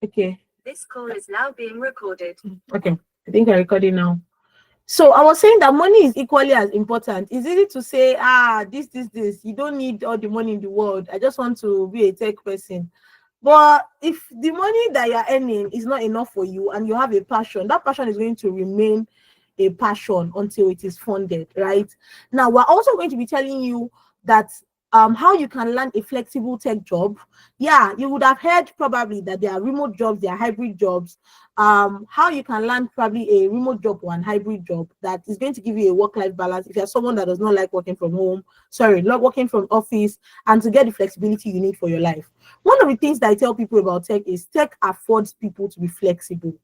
Okay. This call is now being recorded. Okay. I think I'm recording now. So I was saying that money is equally as important. It's easy to say, this. You don't need all the money in the world. I just want to be a tech person. But if the money that you're earning is not enough for you and you have a passion, that passion is going to remain a passion until it is funded, right? Now, we're also going to be telling you that how you can land a flexible tech job. Yeah, you would have heard probably that there are remote jobs, there are hybrid jobs. How you can land probably a remote job or an hybrid job that is going to give you a work-life balance if you're someone that does not like working from home, not working from office, and to get the flexibility you need for your life. One of the things that I tell people about tech is tech affords people to be flexible.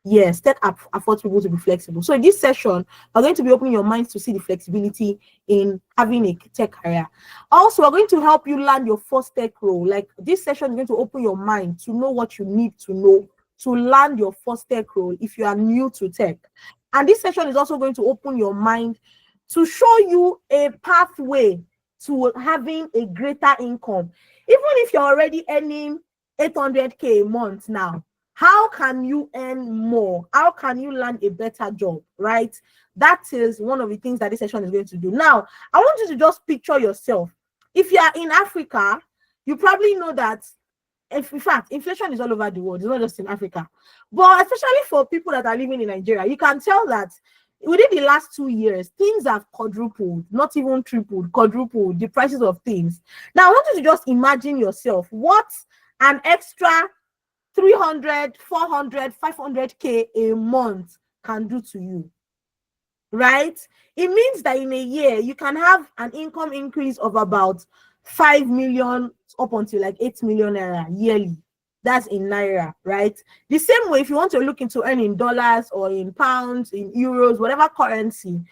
Yes, tech affords people to be flexible. So in this session, we're going to be opening your minds to see the flexibility in having a tech career. Also, we're going to help you land your first tech role. Like, this session is going to open your mind to know what you need to know to land your first tech role if you are new to tech. And this session is also going to open your mind to show you a pathway to having a greater income. Even if you're already earning 800K a month now, how can you earn more? How can you land a better job, right? That is one of the things that this session is going to do. Now, I want you to just picture yourself. If you are in Africa, you probably know that, in fact, inflation is all over the world. It's not just in Africa. But especially for people that are living in Nigeria, you can tell that within the last 2 years, things have quadrupled, not even tripled, quadrupled, the prices of things. Now, I want you to just imagine yourself what an extra 300, 400, 500K a month can do to you, right? It means that in a year, you can have an income increase of about 5 million up until like 8 million naira yearly. That's in naira, right? The same way, if you want to look into earning dollars or in pounds, in euros, whatever currency,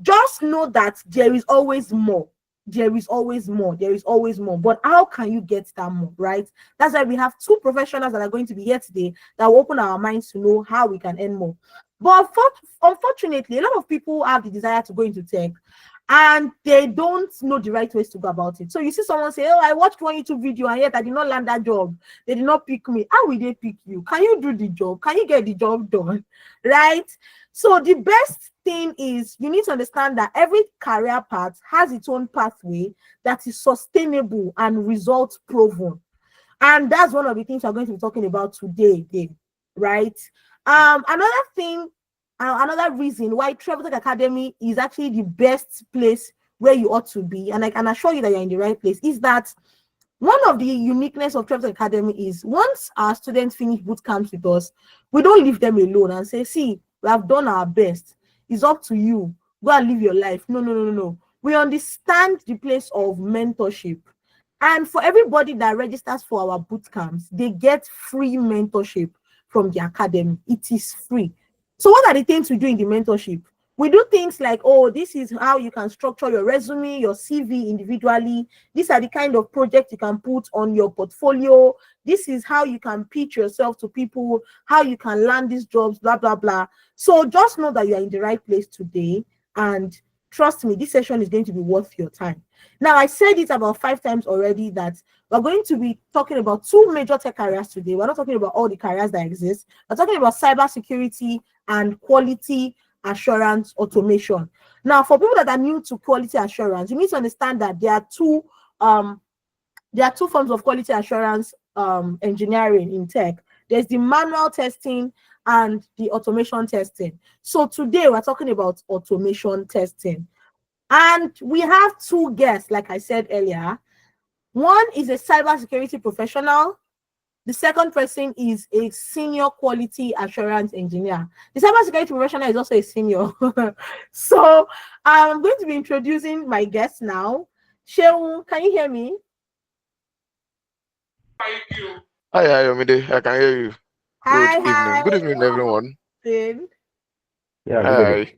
just know that there is always more. There is always more. There is always more. But how can you get that more, right? That's why we have two professionals that are going to be here today that will open our minds to know how we can earn more. But unfortunately, a lot of people have the desire to go into tech and they don't know the right ways to go about it. So you see someone say, oh, I watched one YouTube video and yet I did not land that job. They did not pick me. How will they pick you? Can you do the job? Can you get the job done? Right? So the best thing is you need to understand that every career path has its own pathway that is sustainable and results proven. And that's one of the things we're going to be talking about today, right? Another reason why Travel Tech Academy is actually the best place where you ought to be, and I can assure you that you're in the right place, is that one of the uniqueness of Travel Tech Academy is once our students finish boot camps with us, we don't leave them alone and say, see, we have done our best. It's up to you. Go and live your life. No. We understand the place of mentorship. And for everybody that registers for our boot camps, they get free mentorship from the academy. It is free. So what are the things we do in the mentorship? We do things like, oh, this is how you can structure your resume, your CV individually. These are the kind of projects you can put on your portfolio. This is how you can pitch yourself to people, how you can land these jobs, blah, blah, blah. So just know that you are in the right place today. And trust me, this session is going to be worth your time. Now, I said it about 5 times already that we're going to be talking about 2 major tech careers today. We're not talking about all the careers that exist. We're talking about cybersecurity and quality assurance automation. Now, for people that are new to quality assurance, you need to understand that there are two forms of quality assurance engineering in tech. There's the manual testing and the automation testing. So today we're talking about automation testing. And we have 2 guests, like I said earlier. One is a cybersecurity professional. The second person is a senior quality assurance engineer. The cybersecurity professional is also a senior. So I'm going to be introducing my guests now. Sheung, can you hear me? Hi, Ayomide. I can hear you. Hi, Good evening. Good evening, everyone. Good. Yeah, Hi.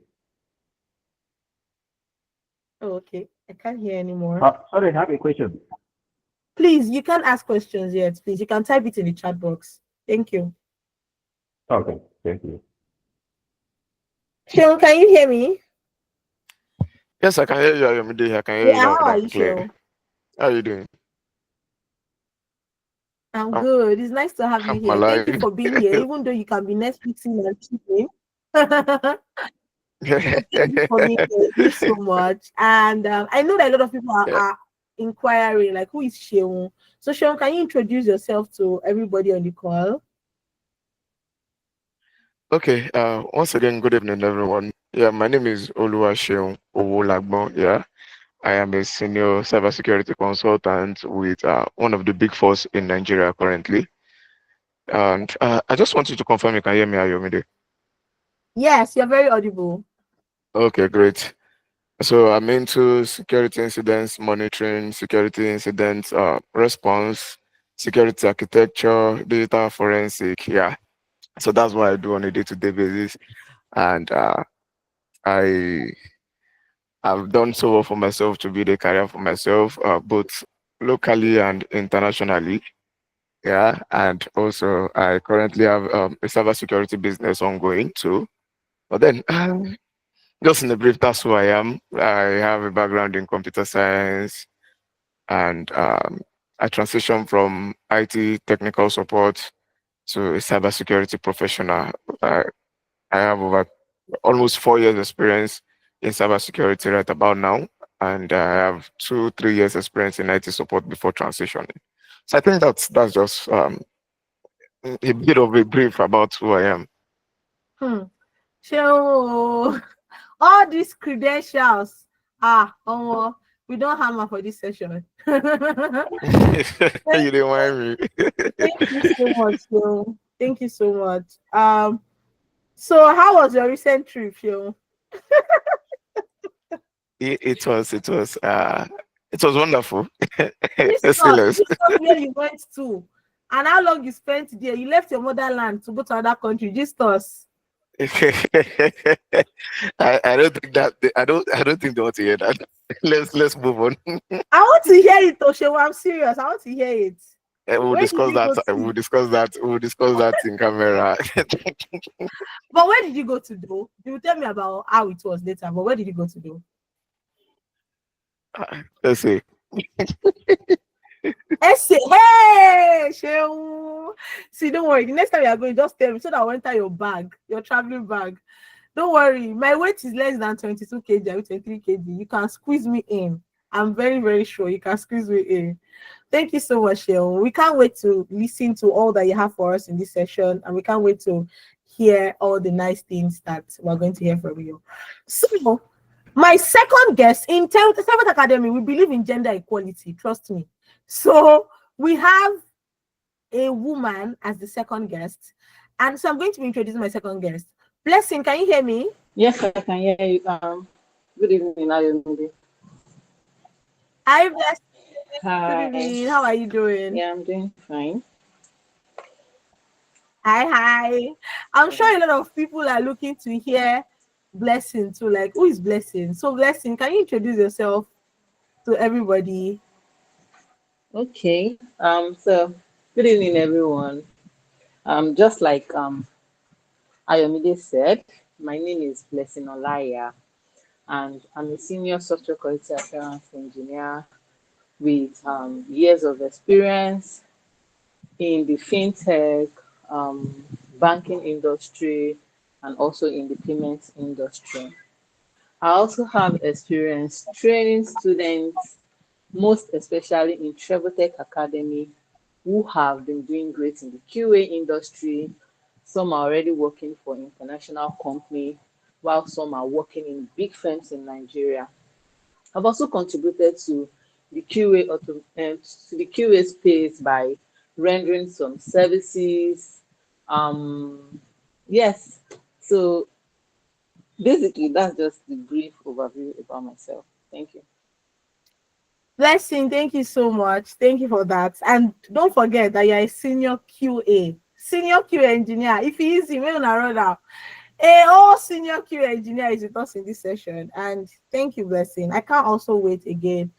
Oh, okay. I can't hear anymore. Sorry, I have a question. Please, you can't ask questions yet. Please, you can type it in the chat box. Thank you. Okay, thank you. Sheung, can you hear me? Yes, I can hear you, Ayomide. I can hear you Yeah, loud how are and you, clear. Sheung? How are you doing? I'm I'm, good. It's nice to have you I'm here. Thank you alive. for being here, even though you can be Netflixing and cheating. Thank you for being here. Thank you so much. And I know that a lot of people Yeah. are inquiring, like, who is Sheon? So, Sheon, can you introduce yourself to everybody on the call? Okay. Once again, good evening, everyone. Yeah, my name is Oluwaseun Owolagbon. Yeah, I am a senior cybersecurity consultant with one of the big fours in Nigeria currently. And I just want you to confirm you can hear me, Ayomide. Yes, you're very audible. Okay, great. So I'm into security incidents monitoring, security incidents response, security architecture, data forensic. Yeah. So that's what I do on a day-to-day basis. And I have done so well for myself to build a career for myself, both locally and internationally. Yeah. And also I currently have a cybersecurity business ongoing too. But then just in a brief, that's who I am. I have a background in computer science, and I transitioned from IT technical support to a cybersecurity professional. I have over almost 4 years experience in cybersecurity right about now, and I have 3 years experience in IT support before transitioning. So I think that's just a bit of a brief about who I am. So, all these credentials, we don't hammer for this session. You didn't mind me. Thank you so much, Phil. Thank you so much. So how was your recent trip, Phil? It was wonderful. This Merciless. us where you went to, and how long you spent there. You left your motherland to go to another country. Just us. I don't think that I don't think they want to hear that. Let's move on. I want to hear it, Oshewa. I'm serious. I want to hear it. We'll Where did discuss you that. go We'll to? discuss that. We'll discuss that in camera. But where did you go to do? You will tell me about how it was later. But where did you go to do? Let's see. Essay. Hey, Shehu. See, don't worry. The next time you are going, just tell me so that I'll enter your bag, your traveling bag. Don't worry. My weight is less than 22 kg, 23 kg. You can squeeze me in. I'm very, very sure you can squeeze me in. Thank you so much, Shehu. We can't wait to listen to all that you have for us in this session, and we can't wait to hear all the nice things that we're going to hear from you. So, my second guest in Cyber Academy, we believe in gender equality. Trust me. So we have a woman as the second guest, and so I'm going to be introducing my second guest. Blessing, can you hear me? Yes, I can hear you. Good evening, Ayomide. Hi, Blessing. Good Hi. evening. How are you doing? Yeah, I'm doing fine. Hi. I'm sure a lot of people are looking to hear Blessing too. Like, who is Blessing? So, Blessing, can you introduce yourself to everybody? Okay. So good evening, everyone. Just like Ayomide said, my name is Blessing Olaya, and I'm a senior software quality assurance engineer with years of experience in the fintech, banking industry, and also in the payments industry. I also have experience training students, most especially in Tech Academy, who have been doing great in the QA industry. Some are already working for international company, while some are working in big firms in Nigeria. I've also contributed to the QA space by rendering some services. Yes, so basically that's just the brief overview about myself. Thank you. Blessing, thank you so much. Thank you for that. And don't forget that you're a senior QA engineer. If he is, he may not run out. Senior QA engineer is with us in this session. And thank you, Blessing. I can't also wait again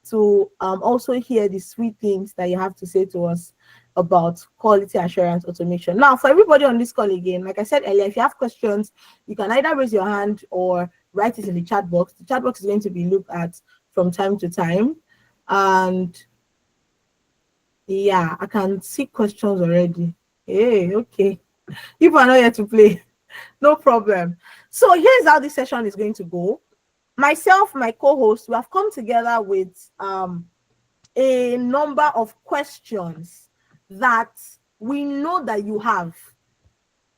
to also hear the sweet things that you have to say to us about quality assurance automation. Now, for everybody on this call again, like I said earlier, if you have questions, you can either raise your hand or write it in the chat box. The chat box is going to be looked at from time to time. And Yeah, I can see questions already. Hey, okay. People are not here to play. No problem. So here's how this session is going to go. Myself, my co-host, we have come together with a number of questions that we know that you have.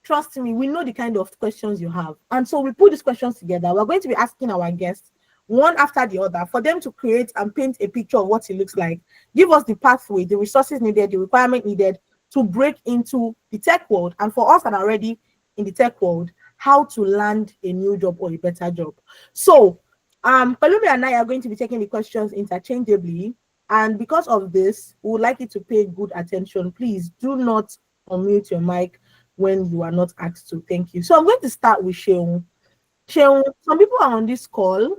Trust me, we know the kind of questions you have. And so we put these questions together. We're going to be asking our guests one after the other for them to create and paint a picture of what it looks like. Give us the pathway, the resources needed, the requirement needed to break into the tech world. And for us that are already in the tech world, how to land a new job or a better job. So, Palumi and I are going to be taking the questions interchangeably. And because of this, we would like you to pay good attention. Please do not unmute your mic when you are not asked to. Thank you. So I'm going to start with Sheung. Sheung, some people are on this call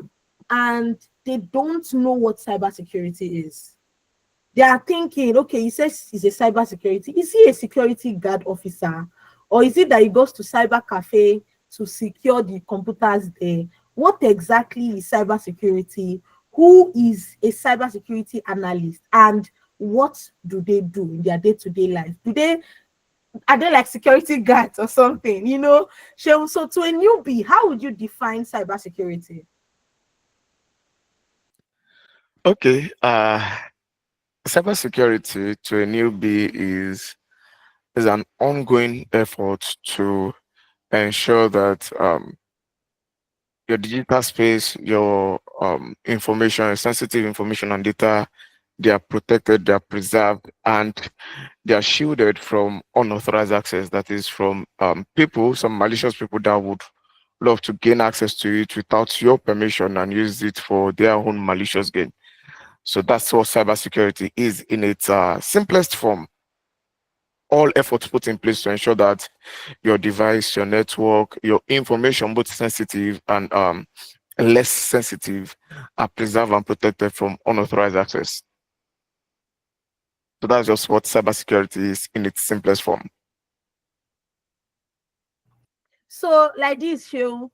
and they don't know what cybersecurity is. They are thinking, okay, he says he's a cybersecurity. Is he a security guard officer? Or is it that he goes to cyber cafe to secure the computers there? What exactly is cybersecurity? Who is a cybersecurity analyst? And what do they do in their day-to-day life? Are they like security guards or something? So to a newbie, how would you define cybersecurity? Okay. Cybersecurity to a newbie is an ongoing effort to ensure that your digital space, your information, sensitive information and data, they are protected, they are preserved, and they are shielded from unauthorized access. That is from people, some malicious people that would love to gain access to it without your permission and use it for their own malicious gain. So that's what cybersecurity is in its simplest form. All efforts put in place to ensure that your device, your network, your information, both sensitive and less sensitive, are preserved and protected from unauthorized access. So that's just what cybersecurity is in its simplest form. So like this, Sheung,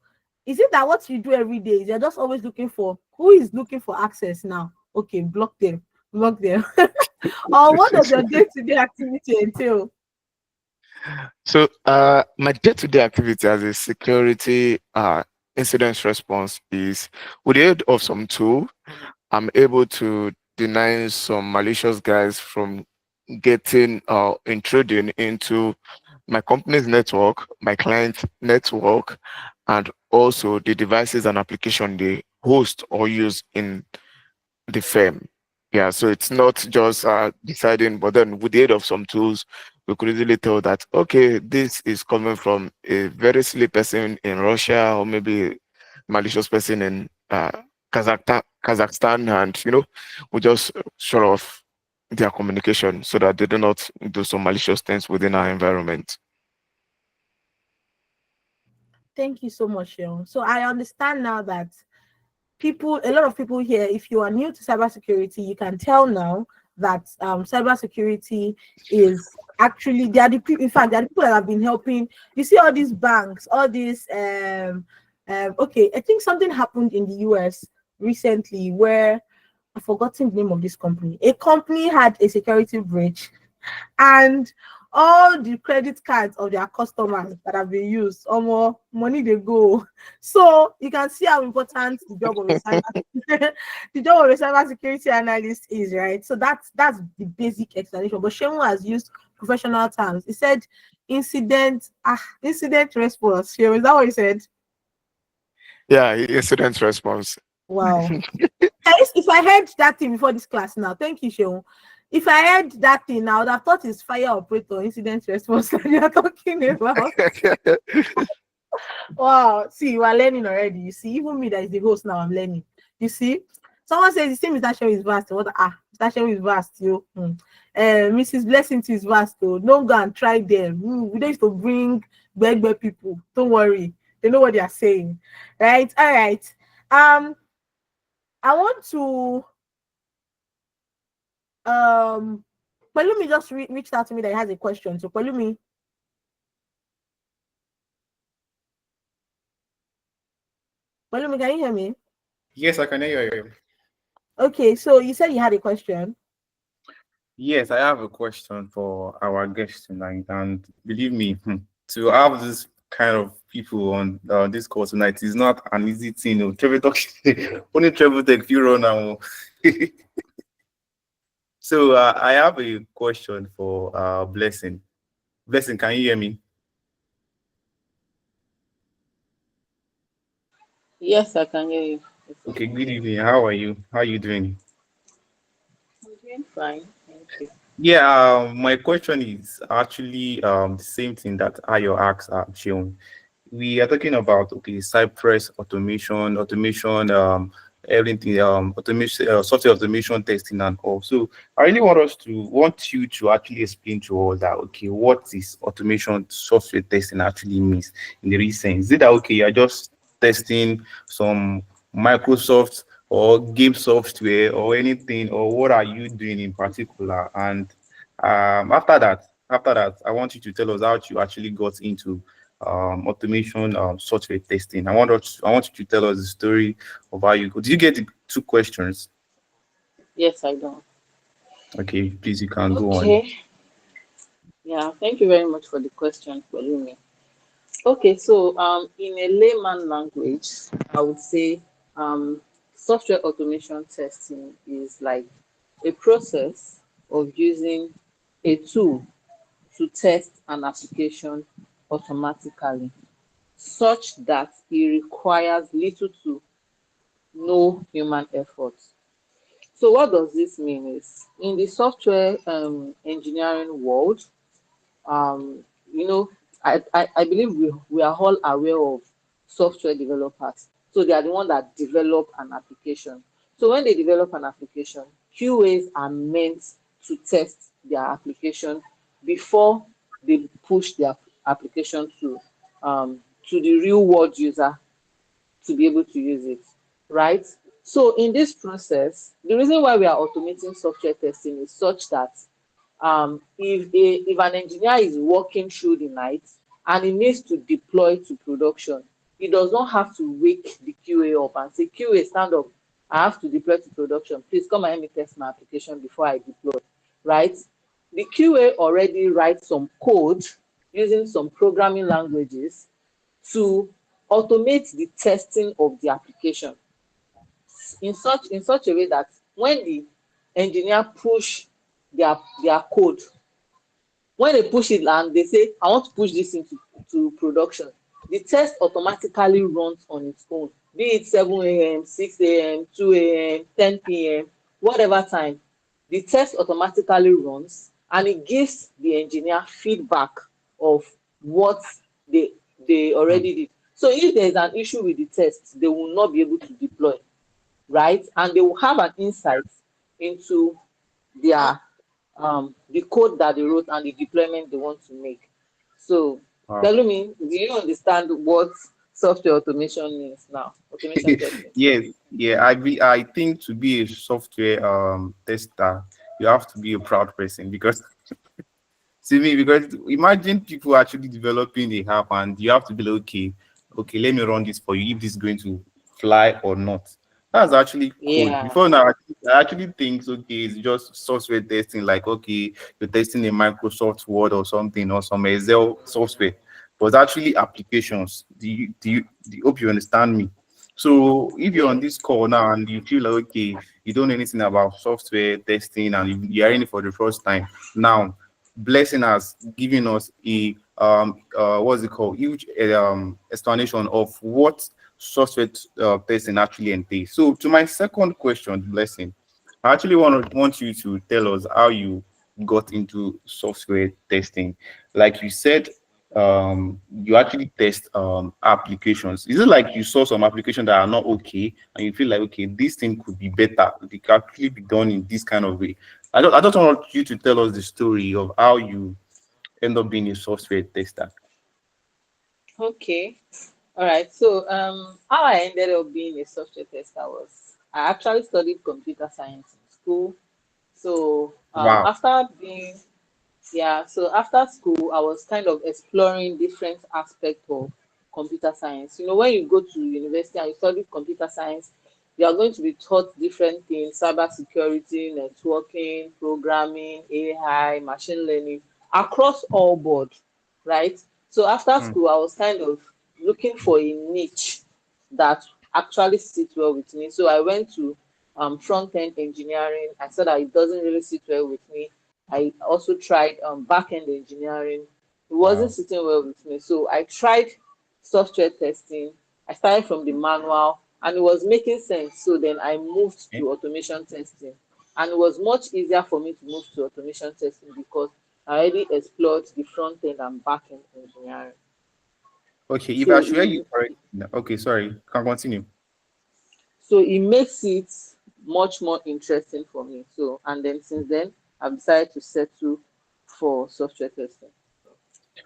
is it that what you do every day is you're just always looking for who is looking for access now? Okay, block them. Or what does your day-to-day activity entail? So my day-to-day activity as a security incident response is, with the aid of some tool, I'm able to deny some malicious guys from getting intruding into my company's network, my client's network, and also the devices and application they host or use in the firm. Yeah, so it's not just deciding, but then with the aid of some tools, we could easily tell that, okay, this is coming from a very silly person in Russia, or maybe malicious person in Kazakhstan, and we just shut off their communication so that they do not do some malicious things within our environment. Thank you so much, Sheung. So I understand now that a lot of people here, if you are new to cybersecurity, you can tell now that cybersecurity is actually, they are the people, in fact, they are the people that have been helping. You see all these banks, all these okay, I think something happened in the US recently where I've forgotten the name of this company. A company had a security breach, and all the credit cards of their customers that have been used, more money they go. So you can see how important the job of a the job of a cybersecurity analyst is, right? So that's the basic explanation. But Shemu has used professional terms. He said incident response. Shemu, is that what he said? Yeah, incident response. Wow. If I heard that thing before this class now, thank you, Sheon. If I heard that thing, I would have thought it's fire operator incident response that you're talking about. Wow. See, we're learning already. You see, even me that is the host now, I'm learning. You see, someone says the same Mr. Sheon is vast. What? Mr. Sheon is vast, yo. Mrs. Blessing is vast, though. Don't go and try them. We don't need to bring beg people. Don't worry. They know what they are saying. Right? All right. I want to Pelumi just reached out to me that he has a question. So Pelumi, can you hear me? Yes, I can hear you. Okay, so you said you had a question. Yes, I have a question for our guest tonight, and believe me, to have this kind of people on this call tonight is not an easy thing. Oh. Travel talk, only travel take few run now. So I have a question for Blessing. Blessing, can you hear me? Yes, I can hear you. Okay, good evening. How are you? How are you doing? I'm doing fine. Thank you. Yeah, my question is actually the same thing that Ayo asked Sean. We are talking about okay, Cypress automation, everything, automation, software automation testing and all. So I really want you to actually explain to all that okay, what is automation software testing actually means in the real sense. Is it that okay, you're just testing some Microsoft or game software or anything, or what are you doing in particular? And after that, I want you to tell us how you actually got into automation software testing. I want you to tell us the story of how you go. Did you get the two questions? Yes, I do. Okay, please you can go on. Okay. Yeah, thank you very much for the question, Pelumi. Okay, so in a layman language, I would say software automation testing is like a process of using a tool to test an application automatically, such that it requires little to no human effort. So what does this mean is in the software engineering world, um, you know, I believe we are all aware of software developers. So they are the one that develop an application. So when they develop an application, QAs are meant to test their application before they push their application to the real world user to be able to use it, right? So in this process, the reason why we are automating software testing is such that if an engineer is working through the night and he needs to deploy to production, he does not have to wake the QA up and say, QA, stand up. I have to deploy to production. Please come and help me test my application before I deploy, right? The QA already writes some code using some programming languages to automate the testing of the application in such a way that when the engineer push their code, when they push it and they say, I want to push this into production, the test automatically runs on its own, be it 7 a.m., 6 a.m., 2 a.m., 10 p.m., whatever time. The test automatically runs and it gives the engineer feedback of what they Hmm. already did. So if there's an issue with the test, they will not be able to deploy, right? And they will have an insight into their the code that they wrote and the deployment they want to make. So Wow. tell me, do you understand what software automation means now? Automation testing. Yes, yeah. I think to be a software tester, you have to be a proud person because see me, because imagine people actually developing a app and you have to be like, okay, let me run this for you if this is going to fly or not. That's actually code. Yeah. Before now, I actually think okay, it's just software testing, like okay, you're testing a Microsoft Word or something or some Excel software, but actually applications. Hope you understand me? So if you're on Yes. this call now and you feel like okay, you don't know anything about software testing and you're in it for the first time, now Blessing has given us a what's it called, huge explanation of what software testing actually entails. So to my second question, Blessing, I actually want you to tell us how you got into software testing. Like you said, you actually test applications. Is it like you saw some applications that are not okay and you feel like okay, this thing could be better, it can actually be done in this kind of way? I just want you to tell us the story of how you end up being a software tester. Okay. All right. So how I ended up being a software tester was I actually studied computer science in school. So Wow. after school, I was kind of exploring different aspects of computer science. You know, when you go to university and you study computer science, you are going to be taught different things: cybersecurity, networking, programming, AI, machine learning, across all board, right? So after Mm. school, I was kind of looking for a niche that actually sits well with me. So I went to front end engineering. I said that it doesn't really sit well with me. I also tried back end engineering. It wasn't Wow. sitting well with me. So I tried software testing. I started from the manual and it was making sense. So then I moved Eh, to automation testing. And it was much easier for me to move to automation testing because I already explored the front end and back end engineering. Okay, if I So should hear you correct. Okay, sorry. Can continue. it makes it much more interesting for me. So and then since then I've decided to settle for software testing.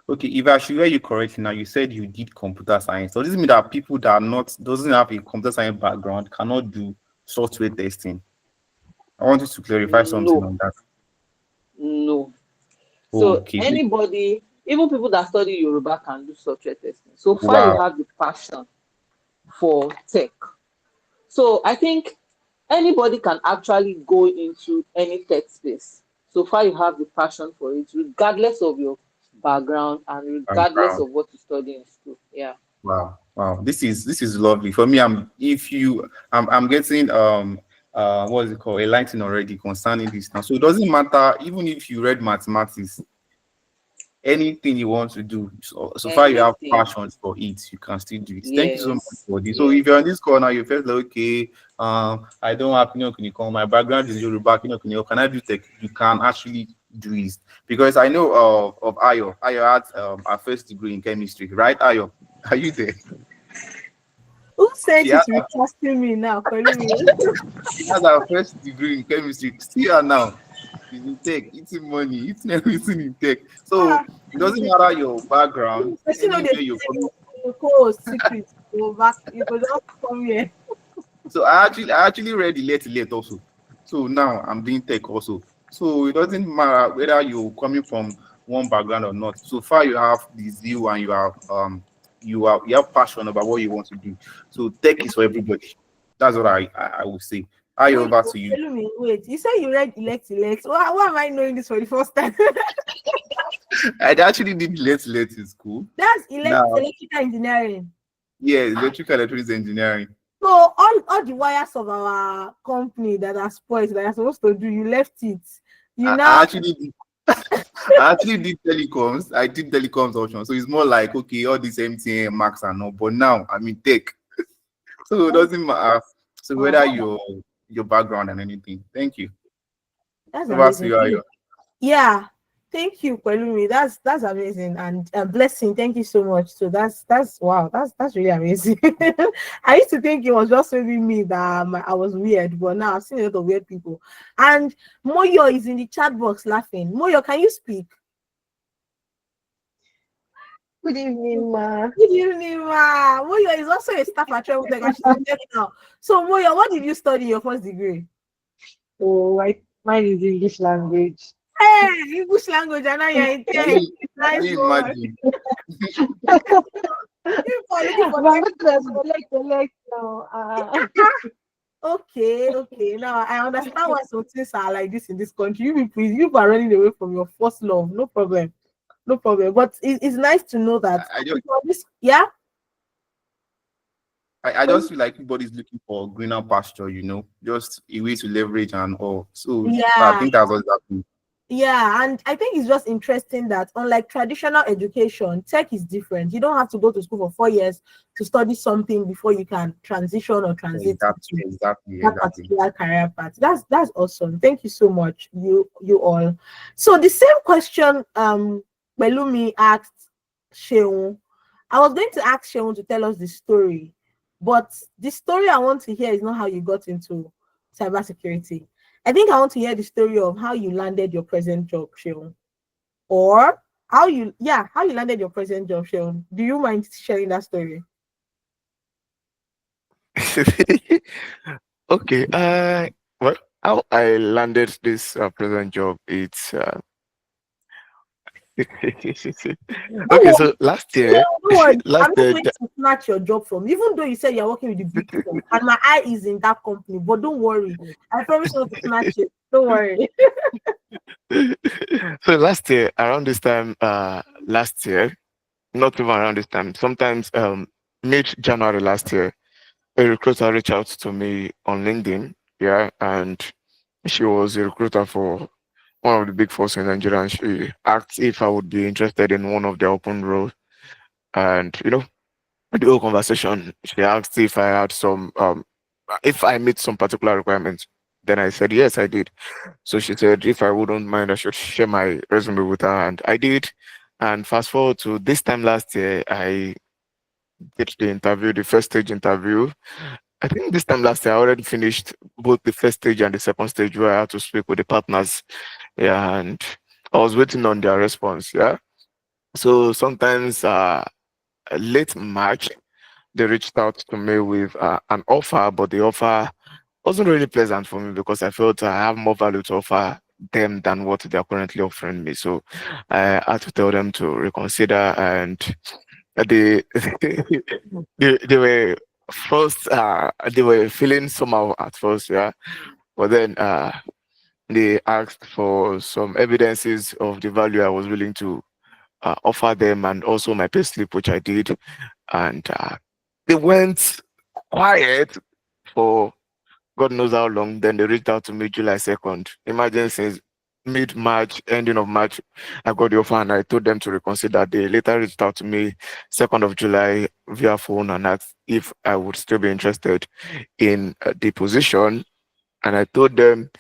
Okay, if I should hear you correctly now, you said you did computer science. So this means that people that are not doesn't have a computer science background cannot do software testing. I wanted to clarify something No, on that. no. So Okay. anybody, even people that study Yoruba can do software testing. So far you Wow. have the passion for tech. So I think anybody can actually go into any tech space. So far you have the passion for it, regardless of your background and regardless Background. of what you study in school. Yeah. Wow. Wow. This is lovely. For me, I'm getting what is it called? A lighting already concerning this now. So it doesn't matter even if you read mathematics, anything you want to do, so far you have Anything. passion for it, you can still do it. Thank you so much Yes. for this. So if Yes. you're on this corner, you felt like, okay, I don't have Kinokunikom, my background is Yoruba, Kinokunikom, can I do tech? You can actually do it. Because I know of Ayo. Ayo had a first degree in chemistry, right? Ayo, are you there? Who She sent you has, to recasting me now, calling me? she has her first degree in chemistry. See her now. She's in tech, eating money, eating everything in tech. Ah, So it doesn't matter your background, I still know they anywhere you're say coming. your co-host secret. Go back, you go just come here. So I actually read the late also. So now I'm doing tech also. So it doesn't matter whether you're coming from one background or not. So far you have the zeal and you have passion about what you want to do. So tech is for everybody. That's what I would say. I Wait, over oh, to you. tell me, wait. You said you read elect. Why am I knowing this for the first time? I actually did late in school. That's Now, electrical engineering. yeah, electrical electronics engineering. So all the wires of our company that are spoiled that you're supposed to do, you left it. You I now actually did I actually did telecoms. I did telecoms option. So it's more like okay, all these MTN, Max and all. But now I'm in tech. So it doesn't matter. So whether oh, your background and anything. Thank you. that's Over to amazing. you, Ayo. Yeah, thank you, Pelumi. That's amazing and a blessing. Thank you so much. So that's wow. That's really amazing. I used to think it was just maybe me that I was weird, but now I've seen a lot of weird people. And Moyo is in the chat box laughing. Moyo, can you speak? Good evening, ma. Good evening, ma. Moyo is also a staff at Travel Tech and she's in tech now. So Moyo, what did you study your first degree? So, mine is English language. Hey, English language, and now you're in Can tech. you, can Nice you one. imagine? People are looking for But I'm tech. not gonna collect now. Okay. Now I understand why some things are like this in this country. You people are running away from your first love. No problem. No problem. But it's nice to know that. I just Yeah. I just feel like everybody's looking for greener pasture, just a way to leverage and all. So I Yeah. think that's what's happening. Yeah, and I think it's just interesting that unlike traditional education, tech is different. You don't have to go to school for 4 years to study something before you can transition or transit Exactly, into exactly, that exactly. particular career path. That's awesome. Thank you so much, you all. So the same question Belumi asked Sheon. I was going to ask Sheon to tell us the story, but the story I want to hear is not how you got into cybersecurity. I think I want to hear the story of how you landed your present job, Sheon. Or how you landed your present job, Sheon. Do you mind sharing that story? Okay. Well, how I landed this present job, it's Okay, so last year, No one, last I'm not year, going to snatch your job from you, even though you said you're working with the big four and my eye is in that company. But don't worry, I promise not to snatch it. Don't worry. so last year, around this time, last year, not even around this time, sometimes mid-January last year, a recruiter reached out to me on LinkedIn, yeah, and she was a recruiter for one of the big fours in Nigeria, and she asked if I would be interested in one of the open roles. And the whole conversation, she asked if I had some if I meet some particular requirements. Then I said yes, I did. So she said if I wouldn't mind, I should share my resume with her, and I did. And fast forward to this time last year, I did the interview, the first stage interview. I think this time last year I already finished both the first stage and the second stage where I had to speak with the partners. Yeah, and I was waiting on their response. Yeah. So sometimes late March, they reached out to me with an offer, but the offer wasn't really pleasant for me because I felt I have more value to offer them than what they're currently offering me. So I had to tell them to reconsider, and they they were first they were feeling somehow at first, yeah. But then they asked for some evidences of the value I was willing to offer them, and also my payslip, which I did. And they went quiet for God knows how long. Then they reached out to me July 2nd. Imagine, since mid-March, ending of March, I got the offer and I told them to reconsider. They later reached out to me 2nd of July via phone and asked if I would still be interested in the position. And I told them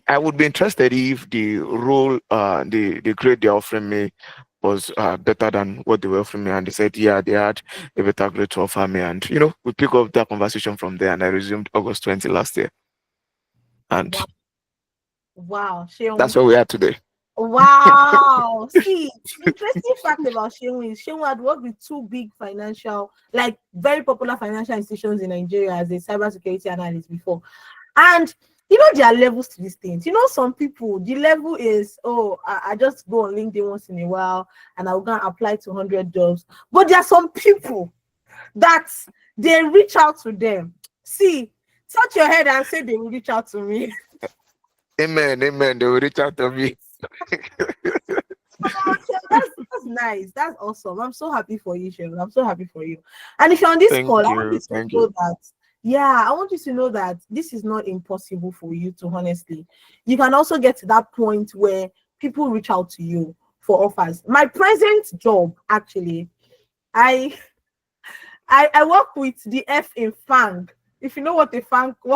I would be interested if the role, the grade they're offering me was better than what they were offering me. And they said, yeah, they had a better grade to offer me. And, we pick up that conversation from there, and I resumed August 20 last year. And Wow. Wow. Sheung. that's where we are today. Wow. See, interesting fact about Sheung is Sheung had worked with two big financial, like very popular financial institutions in Nigeria as a cybersecurity analyst before. And there are levels to these things. Some people, the level is, I just go on LinkedIn once in a while and I'll go and apply to 100 jobs. But there are some people that they reach out to them. See, touch your head and say they will reach out to me. Amen. Amen. They will reach out to me. That's nice. That's awesome. I'm so happy for you, Sheung. I'm so happy for you. And if you're on this Thank call, I you. want you to Thank know you. that. Yeah, I want you to know that this is not impossible for you to, honestly. You can also get to that point where people reach out to you for offers. My present job, actually, I work with the F in FANG. If you know what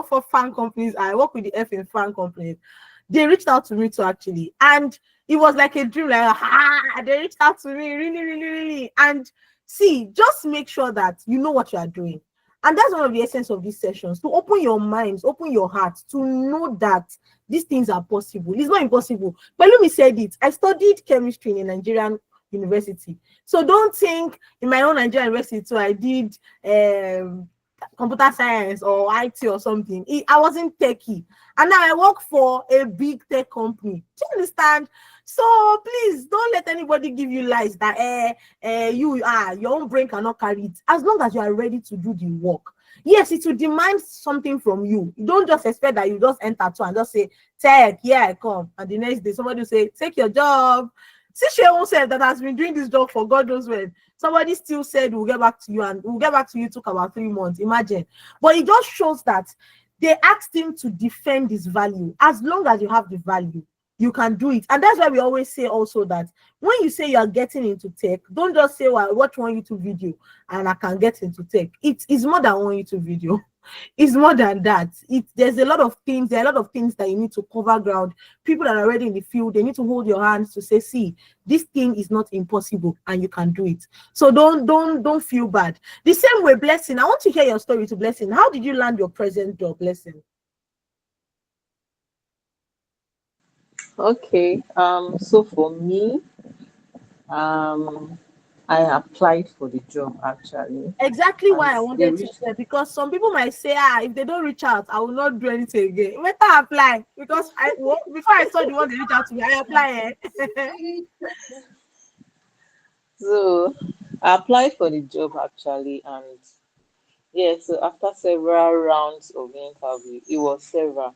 for FANG companies are, I work with the F in FANG companies. They reached out to me too, actually, and it was like a dream. Like, they reached out to me, really, really, really. And see, just make sure that you know what you are doing. And that's one of the essence of these sessions, to open your minds, open your hearts, to know that these things are possible. It's not impossible. But let me say it. I studied chemistry in a Nigerian university. So don't think in my own Nigerian university, so I did computer science or IT or something. I wasn't techie. And now I work for a big tech company. Do you understand? So please don't let anybody give you lies that your own brain cannot carry it. As long as you are ready to do the work. Yes, it will demand something from you. You don't just expect that you just enter to and just say, tech, yeah, I come. And the next day somebody will say, take your job. See, Sheung said that has been doing this job for God knows when. Somebody still said we'll get back to you, and we'll get back to you. Took about 3 months. Imagine. But it just shows that they asked him to defend his value. As long as you have the value, you can do it. And that's why we always say also that when you say you are getting into tech, don't just say, well, watch one YouTube video and I can get into tech. It is more than one YouTube video. It's more than that. There are a lot of things that you need to cover ground. People that are already in the field, they need to hold your hands to say, see, this thing is not impossible and you can do it. So don't feel bad. The same way, Blessing, I want to hear your story to Blessing. How did you land your present job, Blessing? Okay. So for me, I applied for the job actually. Exactly And why I wanted to share, because some people might say, if they don't reach out, I will not do anything again. Better apply, because before I saw the one they reach out to me, I apply. So I applied for the job actually, and yeah, so after several rounds of interview, it was several.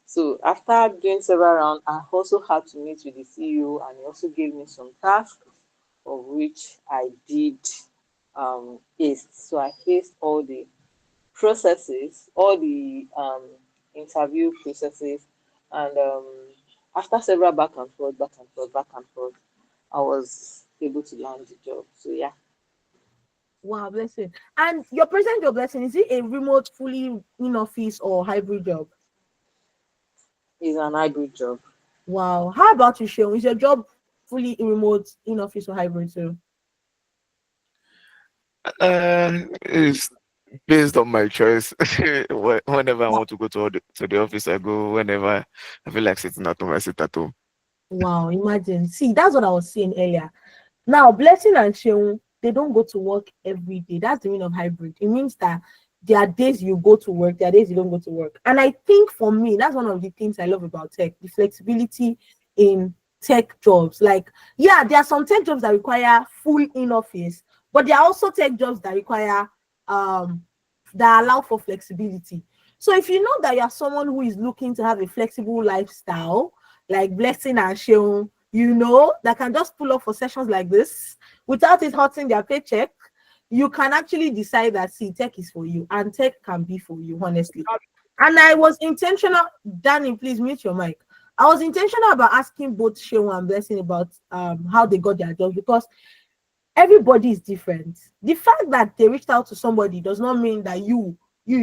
So after doing several rounds, I also had to meet with the CEO, and he also gave me some tasks, of which I did ace. So I aced all the processes, all the interview processes, and after several back and forth, back and forth, back and forth, I was able to land the job. So yeah, Wow, blessing. And your present job, blessing, is it a remote, fully in office or hybrid job? it's an hybrid job. Wow. How about you, Sean? Is your job fully in remote, in office or hybrid too? It's based on my choice. Whenever I want to go to the office, I go. Whenever I feel like sitting at home, I sit at home. Wow, imagine. See, that's what I was saying earlier. Now, Blessing and Sheung, they don't go to work every day. That's the meaning of hybrid. It means that there are days you go to work, there are days you don't go to work. And I think for me, that's one of the things I love about tech, the flexibility in tech jobs. Like, yeah, there are some tech jobs that require full in office, but there are also tech jobs that require that allow for flexibility. So if you know that you're someone who is looking to have a flexible lifestyle, like Blessing and Sheung, that can just pull up for sessions like this without it hurting their paycheck, you can actually decide that, see, tech is for you and tech can be for you, honestly. And I was intentional. Danny, please mute your mic. I was intentional about asking both Sheung and Blessing about how they got their jobs, because everybody is different. The fact that they reached out to somebody does not mean that you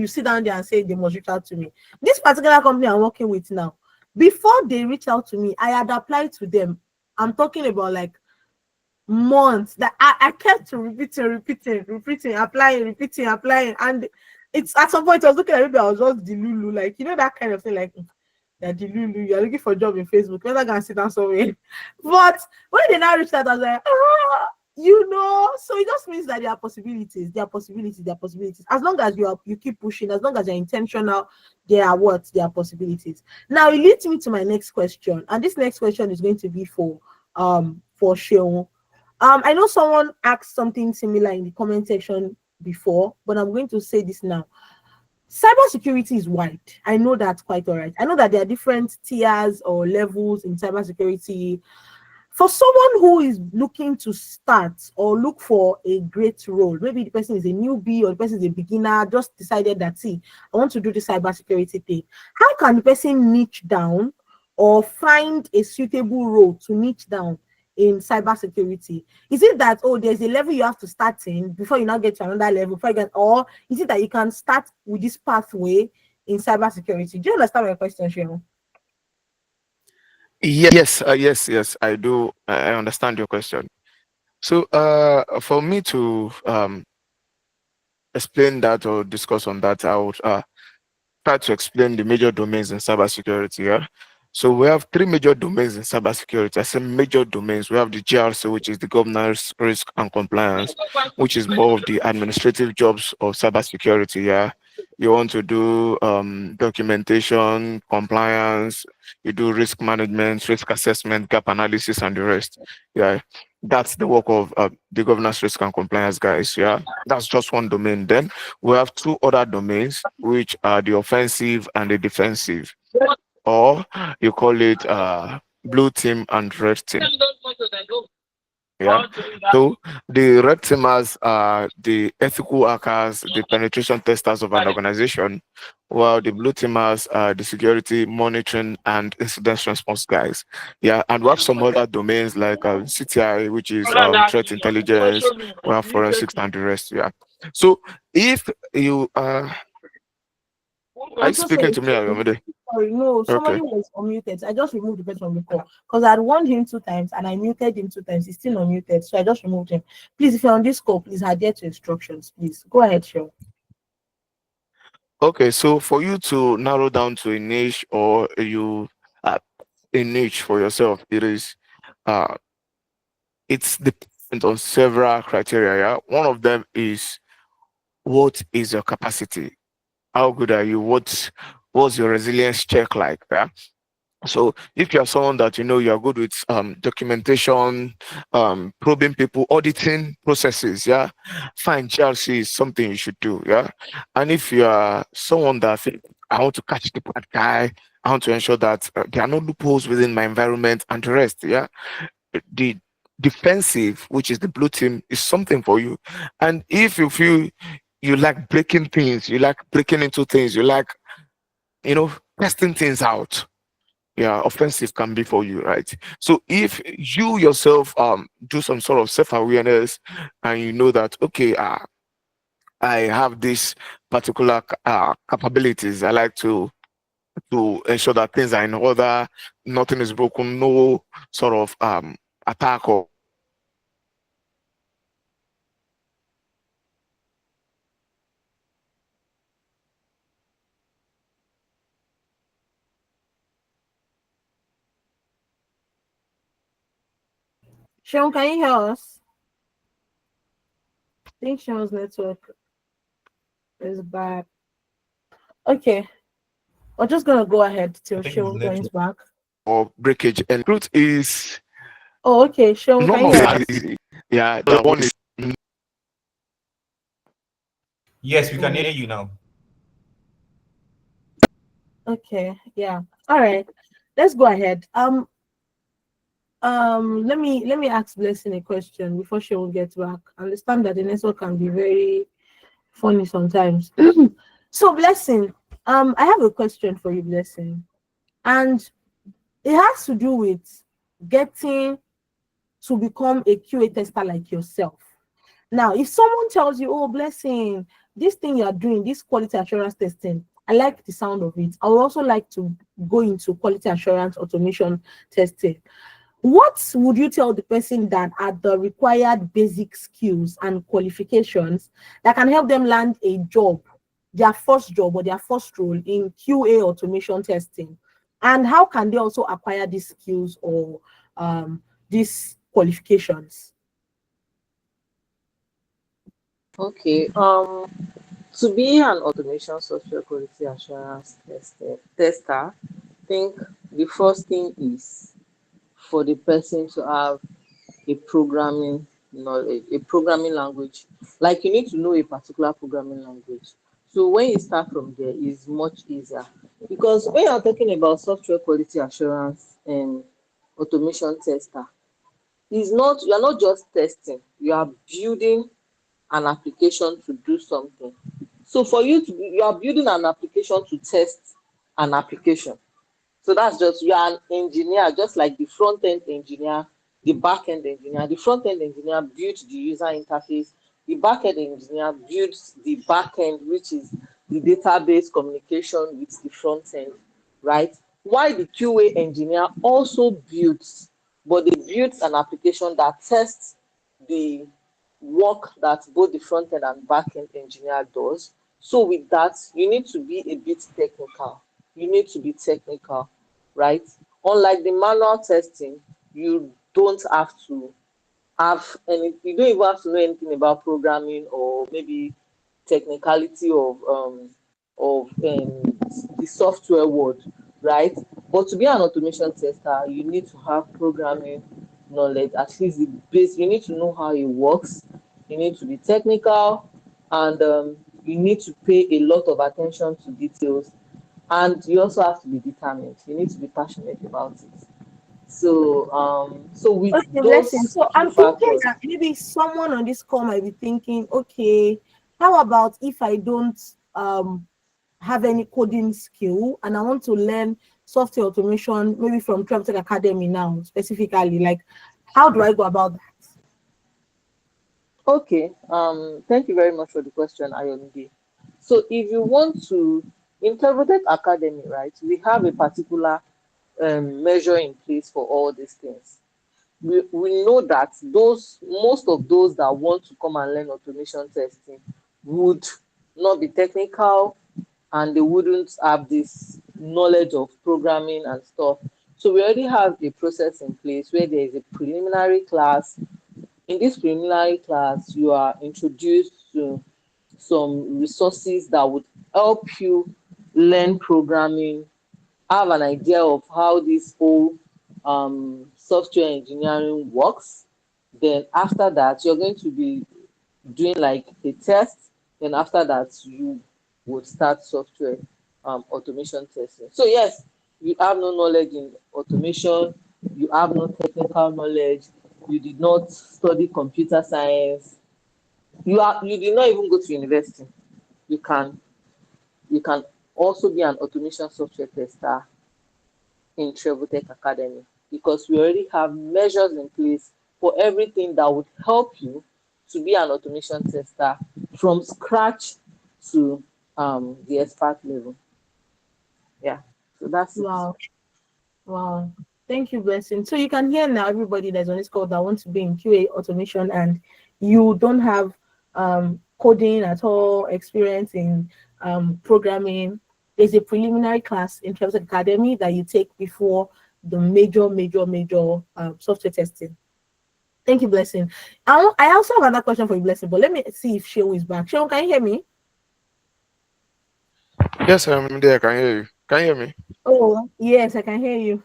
sit down there and say they must reach out to me. This particular company I'm working with now, before they reached out to me, I had applied to them. I'm talking about like months that I kept repeating, applying, repeating, applying. And it's at some point I was looking at me, I was just the Lulu, like, that kind of thing, like, that the Lulu, you're looking for a job in Facebook, better go and sit down somewhere. But when they now reached out, I was like, so it just means that there are possibilities, As long as you keep pushing, as long as you're intentional, there are possibilities. Now it leads me to my next question, and this next question is going to be for Sheon. I know someone asked something similar in the comment section before, but I'm going to say this now. Cybersecurity is wide. I know that quite all right. I know that there are different tiers or levels in cybersecurity. For someone who is looking to start or look for a great role, maybe the person is a newbie or the person is a beginner, just decided that, see, I want to do the cybersecurity thing. How can the person niche down or find a suitable role to niche down in cybersecurity? Is it that, there's a level you have to start in before you now get to another level, or is it that you can start with this pathway in cybersecurity? Do you understand my question, Sheon? Yes, I do. I understand your question. So, for me to explain that or discuss on that, I would try to explain the major domains in cybersecurity. Yeah. So we have three major domains in cybersecurity. I say major domains. We have the GRC, which is the governance, risk, and compliance, which is more of the administrative jobs of cybersecurity. Yeah. You want to do documentation, compliance, you do risk management, risk assessment, gap analysis, and the rest. Yeah. That's the work of the governance, risk, and compliance guys. Yeah. That's just one domain. Then we have two other domains, which are the offensive and the defensive, or you call it blue team and red team. Yeah. So the red teamers are the ethical hackers, the penetration testers of an organization, while the blue teamers are the security monitoring and incident response guys. Yeah, and we have some other domains like CTI, which is threat intelligence, we have forensics and the rest. Yeah. So if you are I'm you so speaking sorry. to me, Ayomide? Sorry, no, Okay. somebody was unmuted. I just removed the person from the call because I had warned him 2 times and I muted him 2 times. He's still unmuted, so I just removed him. Please, if you're on this call, please adhere to instructions. Please go ahead, Cheryl. Okay, so for you to narrow down to a niche or a niche for yourself, uh it's dependent on several criteria. Yeah? One of them is, what is your capacity? How good are you? What's your resilience check like? Yeah? So if you are someone that you are good with documentation, probing people, auditing processes, yeah, fine. GRC is something you should do, yeah. And if you are someone that think, I want to catch the bad guy, I want to ensure that there are no loopholes within my environment and the rest, yeah, the defensive, which is the blue team, is something for you. And if you feel you like breaking things, you like breaking into things, you like testing things out, yeah, offensive can be for you, right? So if you yourself do some sort of self-awareness, and you know that, okay, I have this particular capabilities, I like to ensure that things are in order, nothing is broken, no sort of attack or Sean, can you hear us? I think Sean's network is bad. Okay, we're just gonna go ahead till Sean joins back. breakage. And truth is, Oh, okay, Sean, none can you of hear that us? is easy. Yeah, that one is Yes, we can Mm, hear you now. okay, yeah. All right, let's go ahead. Let me ask Blessing a question before Sean gets back. I understand that the network can be very funny sometimes. So, Blessing, I have a question for you, Blessing, and it has to do with getting to become a QA tester like yourself. Now, if someone tells you, oh, Blessing, this thing you're doing, this quality assurance testing, I like the sound of it. I would also like to go into quality assurance automation testing. What would you tell the person that are the required basic skills and qualifications that can help them land a job, their first job or their first role in QA automation testing? And how can they also acquire these skills or these qualifications? Okay. To be an automation software quality assurance tester, I think the first thing is for the person to have a programming knowledge, a programming language. Like you need to know a particular programming language. So when you start from there, it's much easier because when you're talking about software quality assurance and automation tester, it's not you're not just testing, you are building an application to do something. So for you to you are building an application to test an application. So that's just you are an engineer, just like the front end engineer, the back end engineer. The front end engineer builds the user interface. The back end engineer builds the back end, which is the database communication with the front end, right? While the QA engineer also builds, but they build an application that tests the work that both the front end and back end engineer does. So with that, you need to be a bit technical. You need to be technical, right? Unlike the manual testing, you don't have to have any, you don't even have to know anything about programming or maybe technicality of the software world, right? But to be an automation tester, you need to have programming knowledge, at least the base. You need to know how it works. You need to be technical, and you need to pay a lot of attention to details. And you also have to be determined. You need to be passionate about it. So with Okay, Blessing. those So few I'm thinking factors, that maybe someone on this call might be thinking, okay, how about if I don't have any coding skill and I want to learn software automation, maybe from Tech Academy now specifically? Like, how do I go about that? okay. Thank you very much for the question, Ayomide. So if you want to interpret academy, right, we have a particular measure in place for all these things. We know that those most of those that want to come and learn automation testing would not be technical, and they wouldn't have this knowledge of programming and stuff. So we already have a process in place where there is a preliminary class. In this preliminary class, you are introduced to some resources that would help you learn programming have an idea of how this whole software engineering works, then after that you're going to be doing like a test. Then after that you would start software automation testing. So yes, you have no knowledge in automation, you have no technical knowledge, you did not study computer science, you did not even go to university, you can you can also be an automation software tester in Tech Academy, because we already have measures in place for everything that would help you to be an automation tester from scratch to the expert level. Yeah, so that's it. Wow. Wow. Thank you, Blessing. So you can hear now everybody that's on this call that wants to be in QA automation and you don't have coding at all, experience in programming. There's a preliminary class in Tech Academy that you take before the major software testing. Thank you, Blessing. I also have another question for you, Blessing, but let me see if Sheol is back. Sheol, can you hear me? Yes, I'm there. I can hear you. Can you hear me? Oh, yes, I can hear you.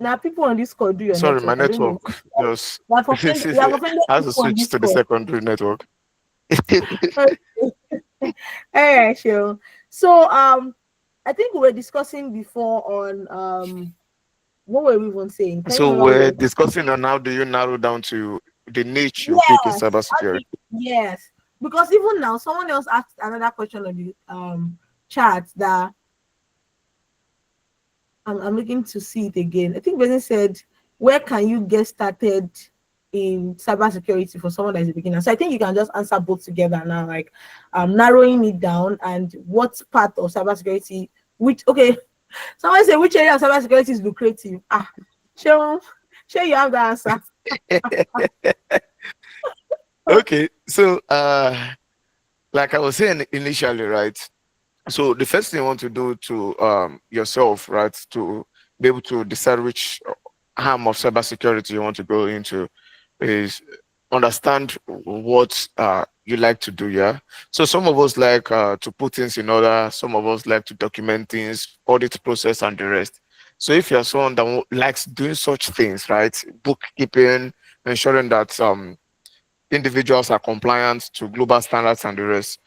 Now, people on this call do your Sorry, my network. I don't know. network just You have offended I have to people on switch this to the call. secondary network. All right, sure. So, I think we were discussing before on what were we even saying? Can you So remember? we're discussing on how do you narrow down to the niche you pick in Yes, cybersecurity. yes. Because even now, someone else asked another question on the chat that I'm looking to see it again. I think Benin said, where can you get started in cybersecurity for someone that is a beginner? So I think you can just answer both together now, like narrowing it down and what part of cybersecurity, which, okay, someone say which area of cybersecurity is lucrative. Sure, you have the answer. Okay, so like I was saying initially, right? So the first thing you want to do to yourself, right, to be able to decide which arm of cybersecurity you want to go into is understand what you like to do. Yeah. So some of us like to put things in order. Some of us like to document things, audit process, and the rest. So if you're someone that likes doing such things, right, bookkeeping, ensuring that individuals are compliant to global standards and the rest,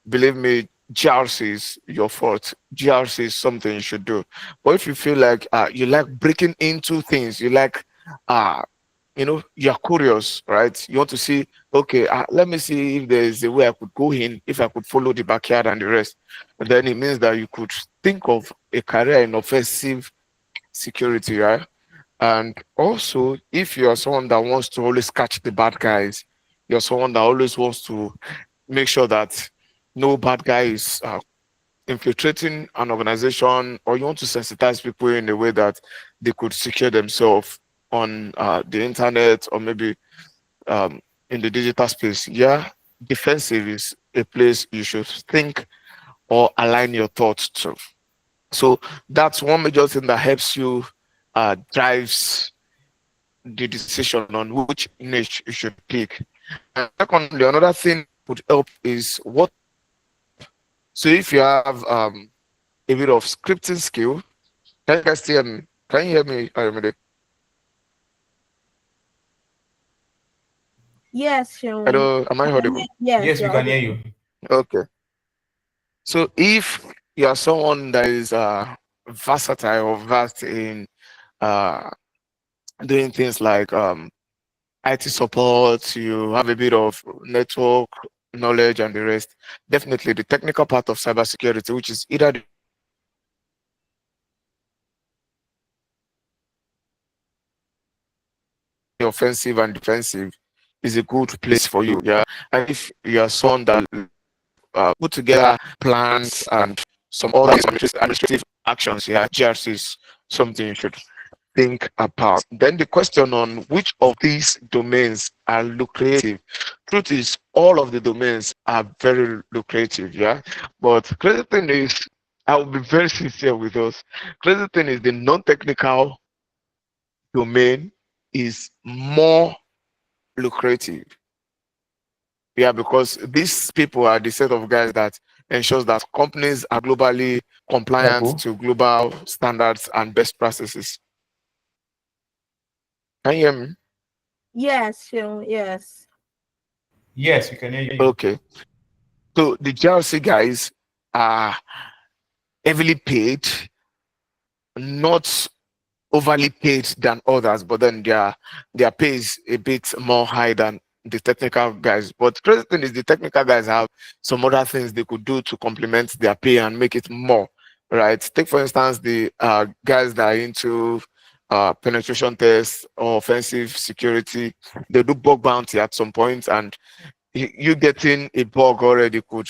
believe me, GRC is your fault. GRC is something you should do. But if you feel like you like breaking into things, you like, you're curious, right? You want to see, okay, let me see if there's a way I could go in, if I could follow the backyard and the rest. And then it means that you could think of a career in offensive security, right? And also, if you are someone that wants to always catch the bad guys, you're someone that always wants to make sure that no bad guy is infiltrating an organization, or you want to sensitize people in a way that they could secure themselves on the internet or maybe in the digital space. Yeah, defensive is a place you should think or align your thoughts to. So that's one major thing that helps you drives the decision on which niche you should pick. And secondly, another thing would help is what. So if you have a bit of scripting skill, can you guys hear me? Can you hear me, Ayomide? Yes, Sheol. Hello, am I audible? Yes, Yes, we you're can hear audible. you. Okay. So if you are someone that is versatile or vast in uh, doing things like IT support, you have a bit of network knowledge and the rest, definitely the technical part of cybersecurity, which is either the offensive and defensive, is a good place for you. Yeah. And if you are someone that put together plans and some other administrative actions, yeah, GRC is something you should think about. Then the question on which of these domains are lucrative. Truth is, all of the domains are very lucrative, yeah. But crazy thing is, I will be very sincere with us. Crazy thing is, the non-technical domain is more lucrative. Yeah, because these people are the set of guys that ensures that companies are globally compliant Apple? to global standards and best practices. Can you hear me? Yes, sure. Yes. Yes, we can hear you. Okay. So the GRC guys are heavily paid, not overly paid than others, but then their pay is a bit more high than the technical guys. But the crazy thing is the technical guys have some other things they could do to complement their pay and make it more, right? Take for instance the guys that are into penetration tests or offensive security. They do bug bounty at some point, and you getting a bug already could,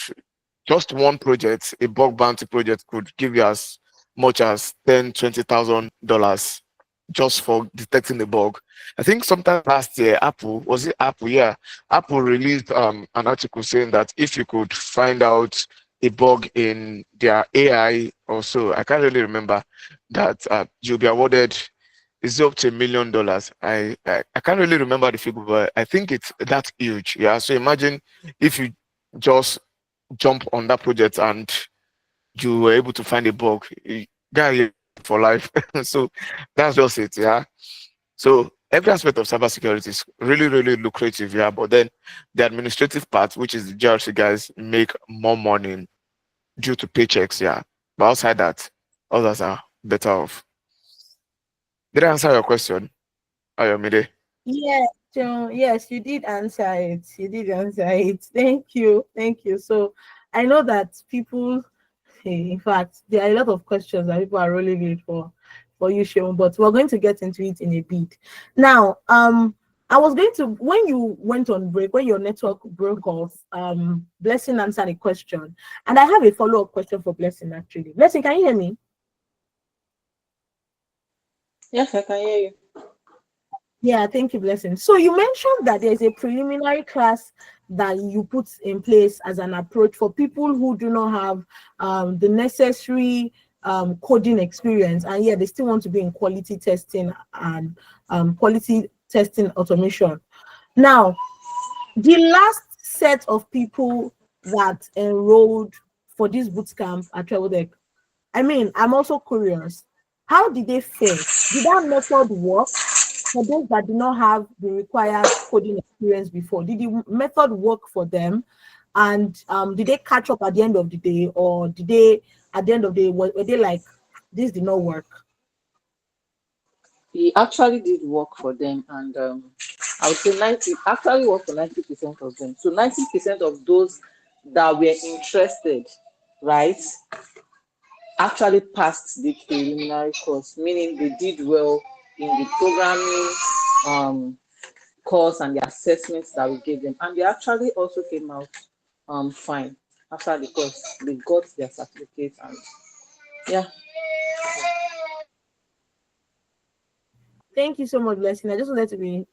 just one project, a bug bounty project could give you as much as $10,000-$20,000 just for detecting the bug. I think sometime last year, Apple, was it Apple? Yeah, Apple released an article saying that if you could find out a bug in their AI or so, I can't really remember, that you'll be awarded, is up to $1 million. I can't really remember the figure, but I think it's that huge. Yeah. So imagine if you just jump on that project and you were able to find a bug, guy, you're for life. So that's just it. Yeah. So every aspect of cybersecurity is really, really lucrative. Yeah. But then the administrative part, which is the GRC guys, make more money due to paychecks. Yeah. But outside that, others are better off. Did I answer your question, Ayomide? Yes, sure. Yes, you did answer it. You did answer it. Thank you. Thank you. So I know that people, in fact, there are a lot of questions that people are rolling in for you, Sean, but we're going to get into it in a bit. Now, I was going to, when you went on break, when your network broke off, Blessing answered a question, and I have a follow-up question for Blessing actually. Blessing, can you hear me? Yes, I can hear you. Yeah, thank you, Blessing. So you mentioned that there's a preliminary class that you put in place as an approach for people who do not have the necessary coding experience, and yet they still want to be in quality testing and quality testing automation. Now, the last set of people that enrolled for this bootcamp at Traveldeck, I mean, I'm also curious. How did they fare? Did that method work? For those that do not have the required coding experience before, did the method work for them? And did they catch up at the end of the day, or did they, at the end of the day, were they like, this did not work? It actually did work for them, and I would say 90 actually worked for 90% of them. So 90% of those that were interested, right, actually passed the preliminary course, meaning they did well in the programming course and the assessments that we gave them, and they actually also came out fine after the course. They got their certificate, and yeah. Thank you so much, Blessing. I just wanted to be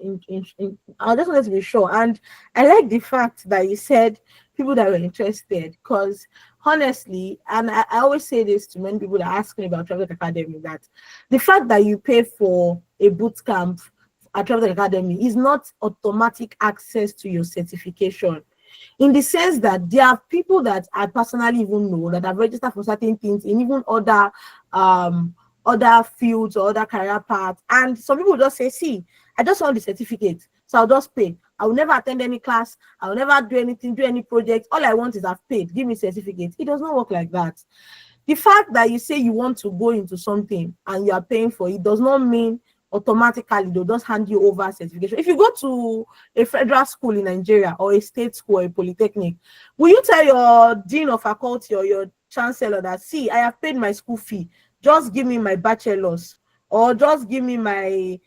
I just wanted to be sure. And I like the fact that you said people that were interested, because honestly, and I always say this to many people that ask me about Travel Academy, that the fact that you pay for a boot camp at Travel Academy is not automatic access to your certification, in the sense that there are people that I personally even know that have registered for certain things in even other fields or other career paths, and some people just say, see, I just want the certificate, so I'll just pay. I will never attend any class, I will never do anything, do any project. All I want is I've paid, give me certificate. It does not work like that. The fact that you say you want to go into something and you are paying for it does not mean automatically they'll just hand you over certification. If you go to a federal school in Nigeria or a state school or a polytechnic, will you tell your dean of faculty or your chancellor that, see, I have paid my school fee, just give me my bachelor's, or just give me my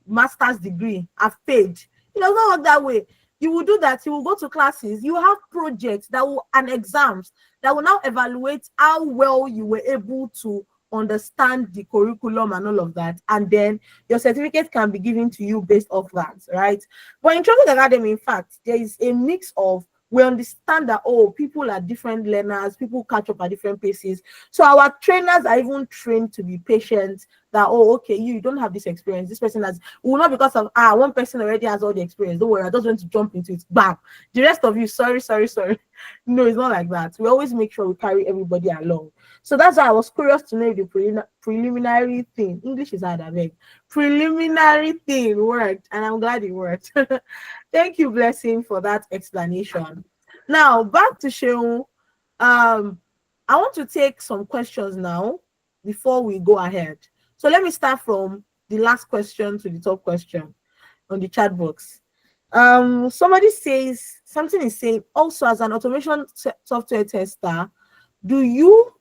master's degree, I've paid? It does not work that way. You will do that, you will go to classes, you have projects that will, and exams that will now evaluate how well you were able to understand the curriculum and all of that, and then your certificate can be given to you based off that, right? But in Travel Academy, in fact, there is a mix of, we understand that, oh, people are different learners, people catch up at different paces. So our trainers are even trained to be patient, that, oh, okay, you don't have this experience. This person has, will not because of one person already has all the experience. Don't worry, I just want to jump into it. Bam. The rest of you, sorry. No, it's not like that. We always make sure we carry everybody along. So that's why I was curious to know if the preliminary thing, English is hard, I beg. Preliminary thing worked, and I'm glad it worked. Thank you, Blessing, for that explanation. Now back to Sheung. I want to take some questions now before we go ahead. So let me start from the last question to the top question on the chat box. Somebody says, something is saying, also as an automation software tester, do you,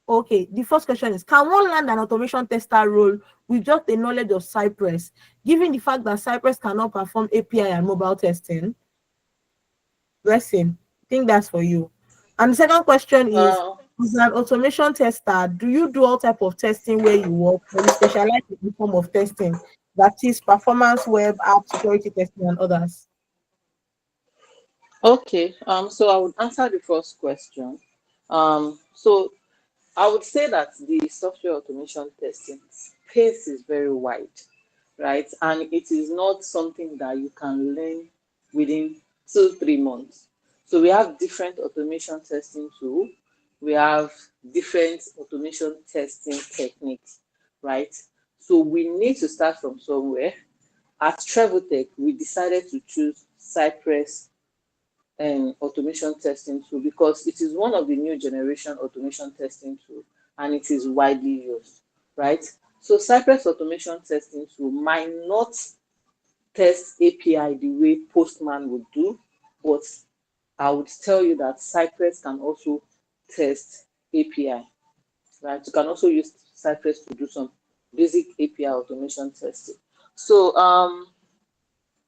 okay, the first question is, can one land an automation tester role with just a knowledge of Cypress, given the fact that Cypress cannot perform API and mobile testing? Blessing, I think that's for you. And the second question is, as an automation tester, do you do all type of testing where you work, or you specialize in the form of testing, that is performance, web, app, security testing, and others? Okay, so I would answer the first question. So I would say that the software automation testing space is very wide, right? And it is not something that you can learn within 2-3 months. So we have different automation testing tools. We have different automation testing techniques, right? So we need to start from somewhere. At Traveltech, we decided to choose Cypress automation testing tool because it is one of the new generation automation testing tool and it is widely used, right? So Cypress automation testing tool might not test API the way Postman would do, but I would tell you that Cypress can also test API, right? You can also use Cypress to do some basic API automation testing. So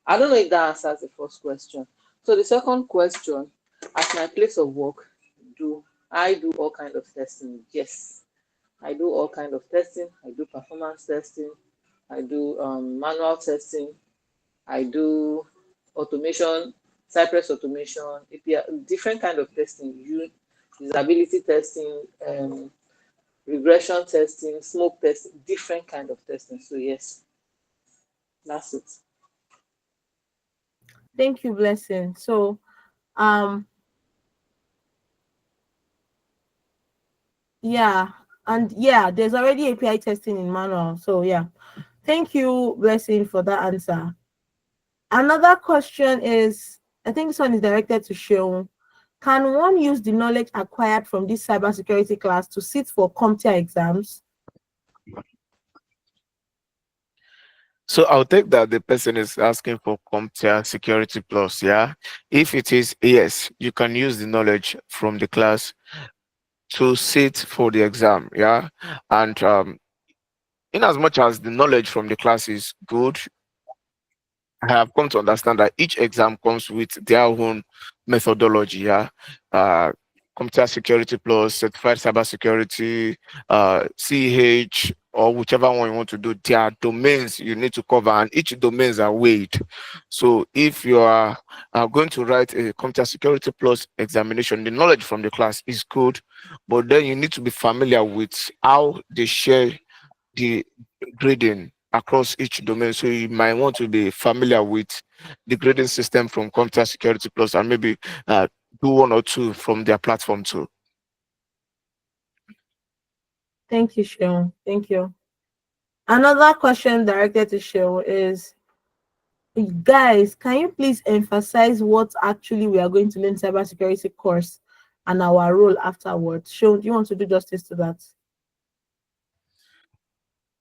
I don't know if that answers the first question. So the second question, at my place of work, do I do all kind of testing? Yes, I do all kind of testing. I do performance testing. I do manual testing. I do automation, Cypress automation, API, different kind of testing. Usability testing, regression testing, smoke testing, different kind of testing. So yes, that's it. Thank you, Blessing. So yeah, and yeah, there's already API testing in manual. So yeah, thank you, Blessing, for that answer. Another question is, I think this one is directed to Sheung. Can one use the knowledge acquired from this cybersecurity class to sit for CompTIA exams? So I'll take that the person is asking for CompTIA Security Plus, yeah? If it is yes, you can use the knowledge from the class to sit for the exam, yeah? And in as much as the knowledge from the class is good, I have come to understand that each exam comes with their own methodology, yeah? CompTIA Security Plus, Certified Cybersecurity, CH, or whichever one you want to do, there are domains you need to cover, and each domains are weighed. So if you are going to write a CompTIA Security Plus examination, the knowledge from the class is good, but then you need to be familiar with how they share the grading across each domain. So you might want to be familiar with the grading system from CompTIA Security Plus, and maybe do one or two from their platform too. Thank you, Sheung. Thank you. Another question directed to Sheung is, guys, can you please emphasize what actually we are going to learn cybersecurity course and our role afterwards? Sheung, do you want to do justice to that?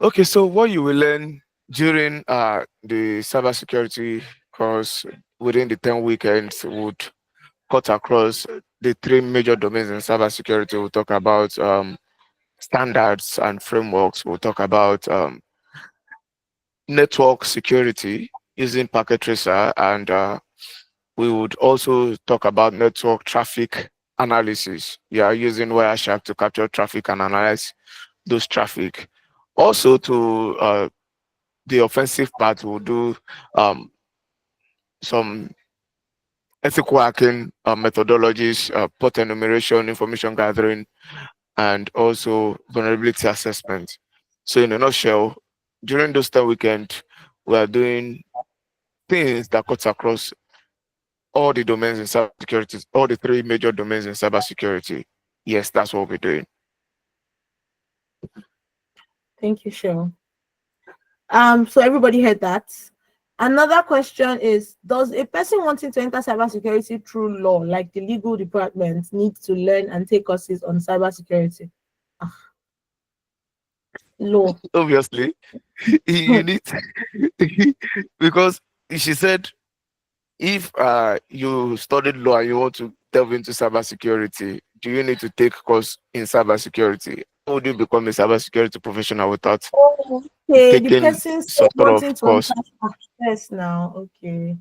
Okay, so what you will learn during the cybersecurity course within the 10 weekends would cut across the 3 major domains in cybersecurity. We'll talk about standards and frameworks. We'll talk about network security using packet tracer, and we would also talk about network traffic analysis. Yeah, using Wireshark to capture traffic and analyze those traffic. Also, to the offensive part, we'll do some ethical hacking methodologies, port enumeration, information gathering, and also vulnerability assessment. So in a nutshell, during those 10 weekend, we are doing things that cuts across all the domains in cybersecurity, all the three major domains in cybersecurity. Yes, that's what we're doing. Thank you, Cheryl. So everybody heard that. Another question is, does a person wanting to enter cybersecurity through law, like the legal department, need to learn and take courses on cybersecurity? Law. Obviously, you need because she said if you studied law and you want to delve into cybersecurity, do you need to take course in cybersecurity? How would you become a cybersecurity professional without Okay, the taking person some sort wanting of to enter course? yes now. Okay.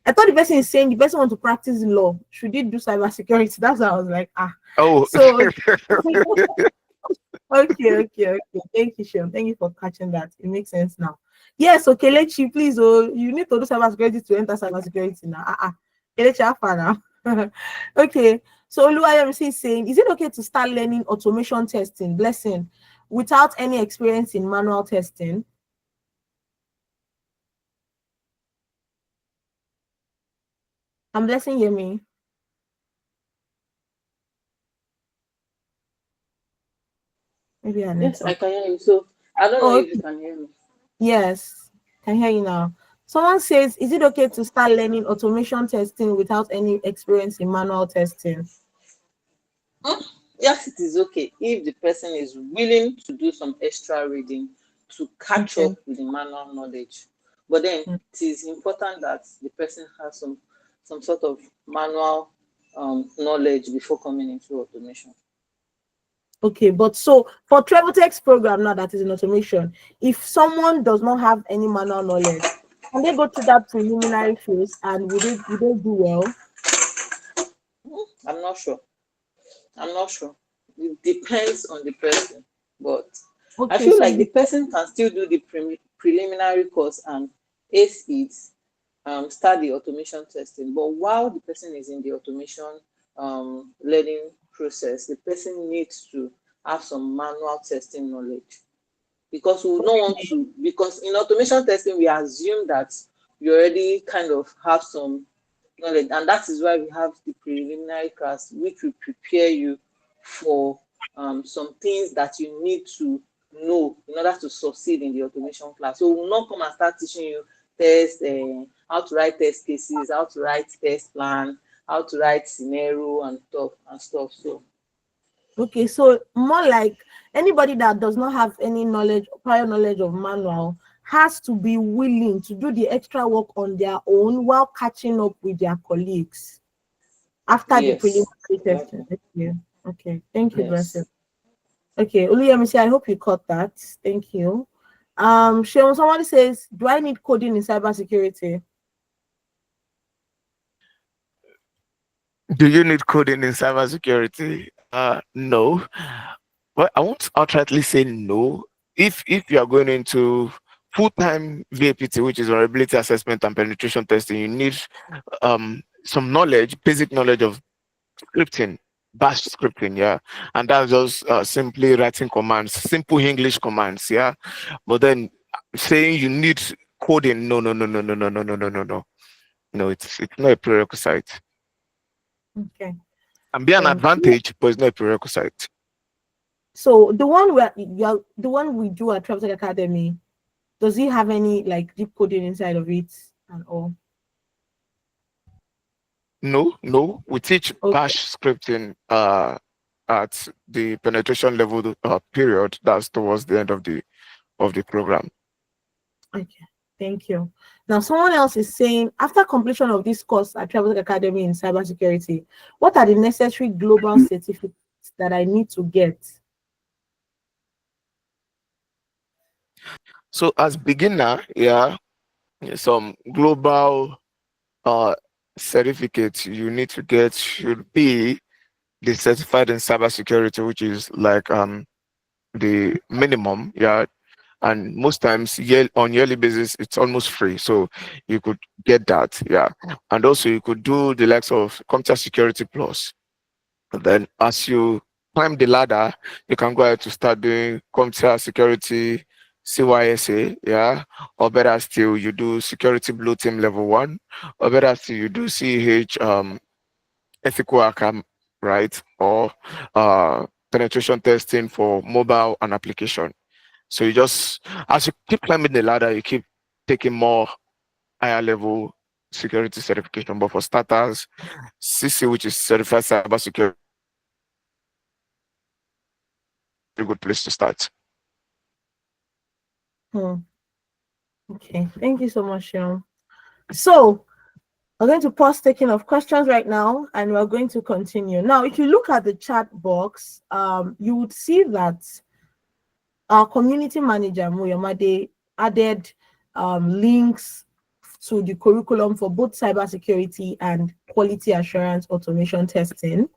I thought the person is saying the person want to practice law. Should he do cybersecurity? That's why I was like, Oh, So okay. Thank you, Sean. Thank you for catching that. It makes sense now. Yes, okay, Lechi, please. Oh, you need to do cybersecurity to enter cybersecurity now. Kelechi, how far now? Okay. So Oluwayemisi is saying, is it okay to start learning automation testing, blessing, without any experience in manual testing? I'm blessing Yemi. Maybe I need Yes, I to. can hear you. So I don't know Oh, if you okay. can hear me. Yes. Can hear you now. Someone says, is it okay to start learning automation testing without any experience in manual testing? Yes, it is okay if the person is willing to do some extra reading to catch Okay. up with the manual knowledge. But then Mm. it is important that the person has some sort of manual knowledge before coming into automation. Okay, but so for TravelTech's program now that is in automation, if someone does not have any manual knowledge, can they go through that preliminary phase and would they do well? I'm not sure. I'm not sure. It depends on the person, but I Okay, feel so like the it person can still do the preliminary course and ace it, start the automation testing. But while the person is in the automation learning process, the person needs to have some manual testing knowledge because we don't want to. Because in automation testing, we assume that you already kind of have some knowledge, and that is why we have the preliminary class, which will prepare you for some things that you need to know in order to succeed in the automation class. So we'll not come and start teaching you test, how to write test cases, how to write test plan, how to write scenario and stuff. So okay, so more like anybody that does not have any knowledge, prior knowledge of manual, has to be willing to do the extra work on their own while catching up with their colleagues after the yes, preliminary testing. exactly. Okay, okay. Thank you, Blessing. Yes. Okay, Oluyemisi, I hope you caught that. Thank you. Sean, somebody says, do I need coding in cybersecurity? Do you need coding in cybersecurity? No. Well, I won't outrightly say no. If you are going into full-time VAPT, which is vulnerability assessment and penetration testing, you need some knowledge, basic knowledge of scripting, bash scripting, yeah. And that's just simply writing commands, simple English commands, yeah. But then saying you need coding, no. No, it's not a prerequisite. Okay. Can be an advantage, but it's not a prerequisite. So the one the one we do at Travel Academy, does it have any like deep coding inside of it and all? No. We teach Okay. bash scripting at the penetration level period. That's towards the end of the program. Okay, thank you. Now, someone else is saying, after completion of this course at Travel Academy in cybersecurity, what are the necessary global certificates that I need to get? So as beginner, yeah, some global certificates you need to get should be the certified in cybersecurity, which is like the minimum, yeah. And most times on yearly basis it's almost free, so you could get that, yeah. And also you could do the likes of computer security plus. And then as you climb the ladder, you can go ahead to start doing computer security, CYSA, yeah, or better still, you do security blue team level 1, or better still, you do CH ethical hacker, right, or penetration testing for mobile and application. So you just, as you keep climbing the ladder, you keep taking more higher level security certification. But for starters, CC, which is Certified Cybersecurity, a good place to start. Okay, thank you so much, Sean. So we're going to pause taking of questions right now, and we're going to continue. Now, if you look at the chat box, you would see that our community manager, Moyomade, added links to the curriculum for both cybersecurity and quality assurance automation testing.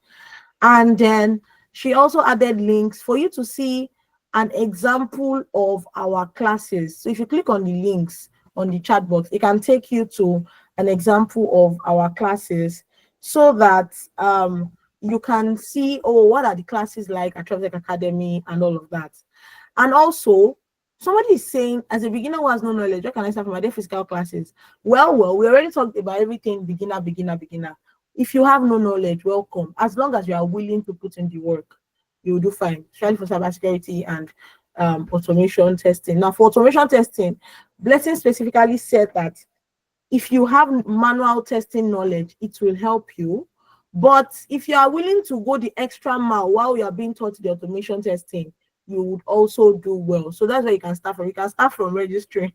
And then she also added links for you to see an example of our classes. So if you click on the links on the chat box, it can take you to an example of our classes so that you can see, oh, what are the classes like at Travtech Academy and all of that. And also, somebody is saying, as a beginner who has no knowledge, what can I start from my day physical classes? Well, we already talked about everything, beginner. If you have no knowledge, welcome. As long as you are willing to put in the work, you will do fine, especially for cybersecurity and automation testing. Now, for automation testing, Blessing specifically said that if you have manual testing knowledge, it will help you. But if you are willing to go the extra mile while you are being taught the automation testing, you would also do well. So that's where you can start from. You can start from registering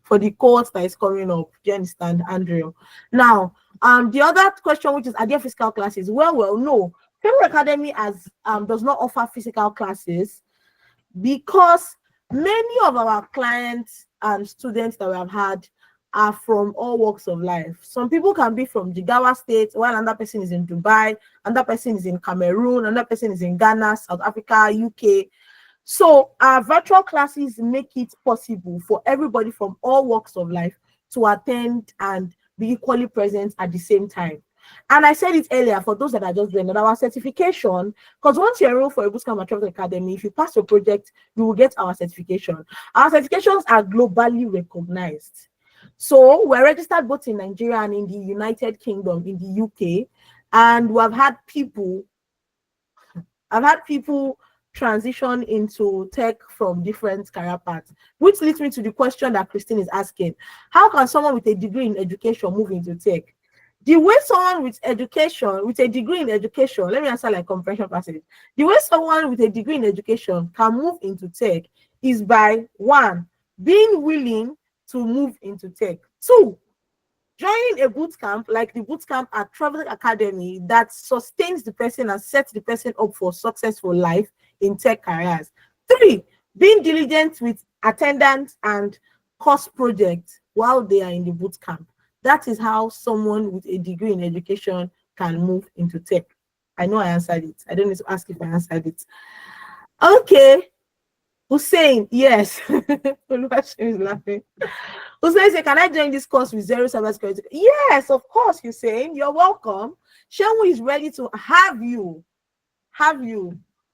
for the course that is coming up. Do you understand, Andrew? Now, the other question, which is, are there physical classes? Well, no. Federal Academy does not offer physical classes because many of our clients and students that we have had are from all walks of life. Some people can be from Jigawa State, while another person is in Dubai, another person is in Cameroon, another person is in Ghana, South Africa, UK. So our virtual classes make it possible for everybody from all walks of life to attend and be equally present at the same time. And I said it earlier, for those that are just doing that, our certification, because once you enroll for a bootcamp at Travtech Academy, if you pass your project, you will get our certification. Our certifications are globally recognized. So we're registered both in Nigeria and in the United Kingdom, in the UK, and we have had people, transition into tech from different career paths, which leads me to the question that Christine is asking. How can someone with a degree in education move into tech? The way someone with education, with a degree in education, let me answer like comprehension passage. The way someone with a degree in education can move into tech is by, 1, being willing to move into tech. 2, joining a boot camp like the boot camp at Travtech Academy that sustains the person and sets the person up for successful life in tech careers. 3, being diligent with attendance and course projects while they are in the boot camp. That is how someone with a degree in education can move into tech. I know I answered it. I don't need to ask if I answered it. Okay. Hussein, yes. Oluwaseun is laughing. Hussein said, can I join this course with zero cybersecurity? Yes, of course, Hussein. You're welcome. Shehu is ready to have you.